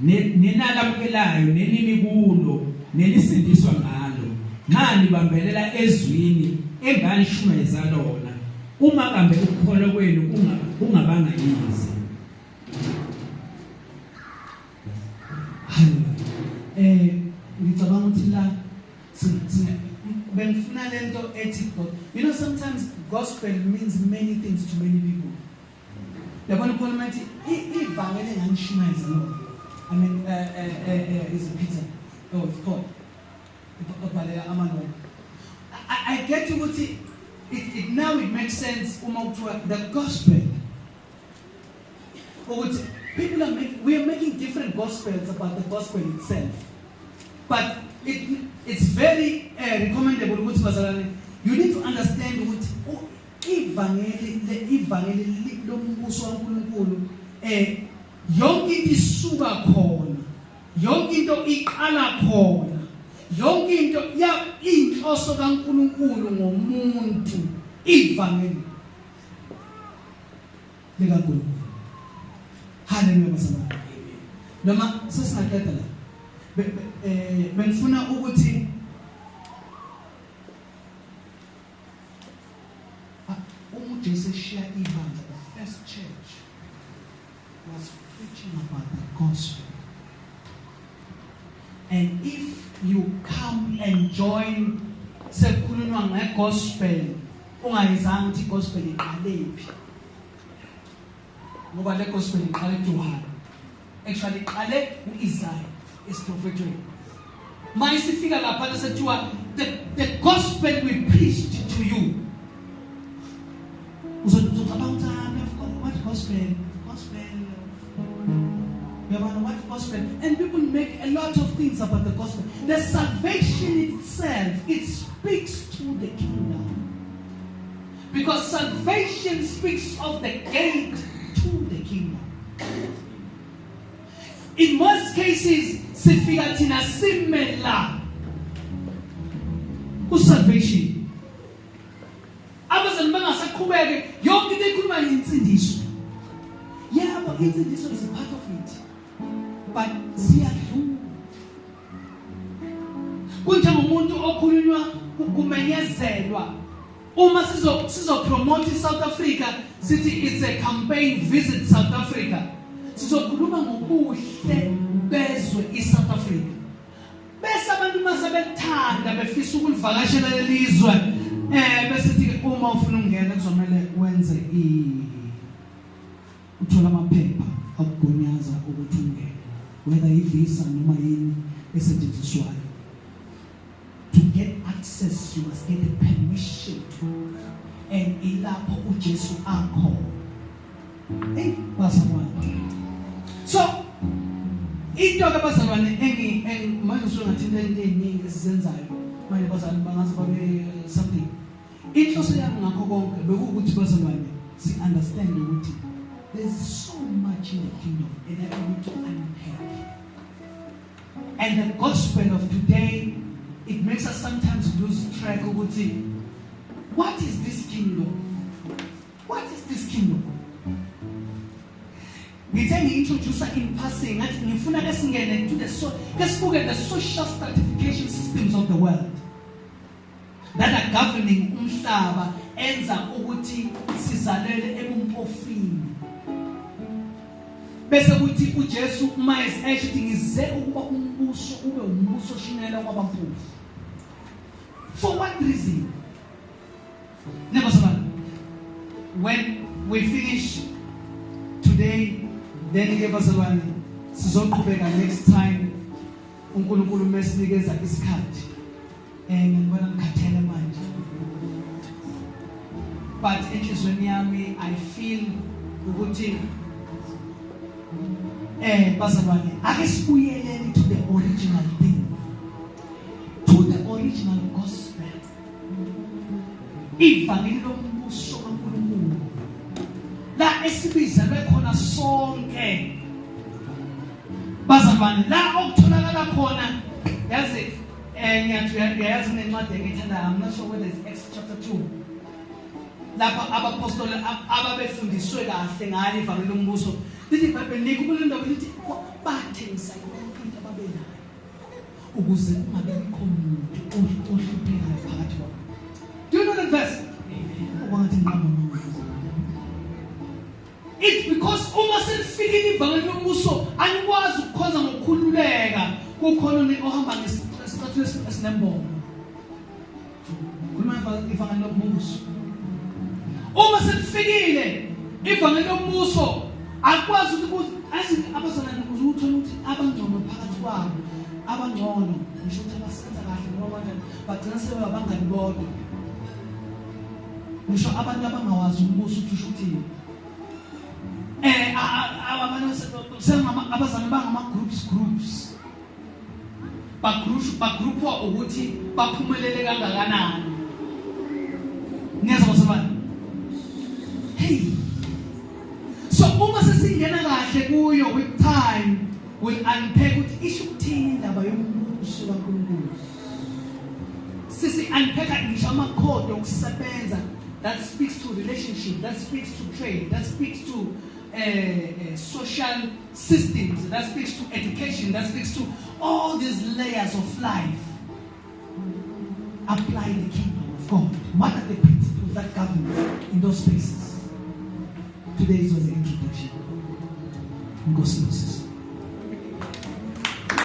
nenalamukelayo nenimi kulo nelisindiswa ngalo manje bambelela ezwini enganishumeza lona uma kambe ukukholwa kwenu kungabanga yize. Ngicabanga ukuthi la benifuna lento ethi you know sometimes gospel means many things to many people. Yabona ukhona ukuthi ivangeli enganishumeza lo. I mean is it Peter? Oh, it's Paul. I get to what it now it makes sense the gospel. People we are making different gospels about the gospel itself. But it's very recommendable. You need to understand what evangeli lombuso kaNkulunkulu yonke into isuka khona, yonke into iqala khona, yonke into inhloso kaNkulunkulu ngomuntu ivangeli likaNkulunkulu. Hallelujah masaba. Noma sesingaqeda la. Benifuna ukuthi uJesu share ibandla, the first church was preaching about the gospel. And if you come and join sekukhulunywa ngegospel ungayizanga ukuthi gospel iqalephi, ngoba le gospel iqale eJohane, actually iqale uIsaiah is prophetic. Mayisifika lapha sethiwa the gospel we preached to you. What gospel? What gospel? And people make a lot of things about the gospel. The salvation itself, it speaks to the kingdom. Because salvation speaks of the gate to the kingdom. In most cases, sifika thina simela usalvation. Abazali bangasaqhubeke yonke into ekhuluma insindiso. Yeah, but insindiso is a part of it. But siyadlula. Kunjengomuntu okhulunywa ukumenyezelwa. Uma sizo promote South Africa, sithi it's a campaign visit South Africa. Sizokhuluma ngobuhle bezwe iSouth Africa. Bese abantu masebethanda befisa ukulivakashela lelizwe bese sithi uma ufuna ukungena kuzomela wenze uthola amaphepha akugunyaza ukuthi ungene, whether ivisa noma yini esetshenziswayo. To get access you must get a permission and ilapho uJesu akho. Bazalwane. So into abazalwane manje usungathinta into eziningi esizenzayo manje bazalwane bangaze babe something. Inhloso yami ngakho konke bekuwukuthi bazalwane si understand ukuthi there's so much in the kingdom and I need to unpack. And the gospel of today, it makes us sometimes lose track of what is this kingdom? What is this kingdom? Ngithe introduce in passing ngathi ngifuna kesingene into the social stratification systems of the world that are governing umhlaba enza ukuthi sizalele ebumpofini. Bese kuthi uJesu uma esithi ngize ukuba umbuso ube umbuso shinela kwabampofu. For what reason? Never survive. When we finish today, then ngiyabazalwane sizoqhubeka next time uNkulunkulu mesinikeza isikhathi. Ngibona ngikhathele manje. But enhlizweni yami I feel ukuthi bazalwane ake sibuyelele to the original thing, to the original gospel. Ivangeli lombuso kaNkulunkulu la esibizelwe khona sonke bazalwane, la okutholakala khona yazi ngiyathi nencwadi engithandayo, I'm not sure whether it's Acts chapter 2. lapha abapostoli ababefundiswe kahle ngalo ivangeli lombuso lithi iBhayibheli likubona indaba lithi bathengisa yonke into ababenayo ukuze kungabe bikho umuntu ohluphekayo phakathi kwabo. Do you know that verse? It's because uma selifikile ivangeli lombuso anikwazi ukukhoza ngokukhululeka kukhona ohamba ngesikhathi esinembono. Khuluma ivangeli lombuso. Uma selifikile ivangeli lombuso akwazi ukuthi abazalwane ukuze uthole ukuthi abangcono phakathi kwabo abangcono ngisho ukuthi abasebenza kahle noma kanjani bagcina sebe abangani bodwa. Ngisho abantu abangawazi umbuso ukuthi uthini. Abantu abazalwane bangama groups bagroup ukuthi baphumelele kangakanani. Ngiyazwa sabani? Hey. So uma sesingena kahle kuyo with time will unpack ukuthi isho ukuthini indaba yombuso kaNkulunkulu. Sisi unpack ngisho amakhodi okusebenza that speaks to relationship, that speaks to trade, that speaks to social systems, that speaks to education, that speaks to all these layers of life. Apply the kingdom of God. What are the principles that govern in those spaces? Today is the introduction. Go see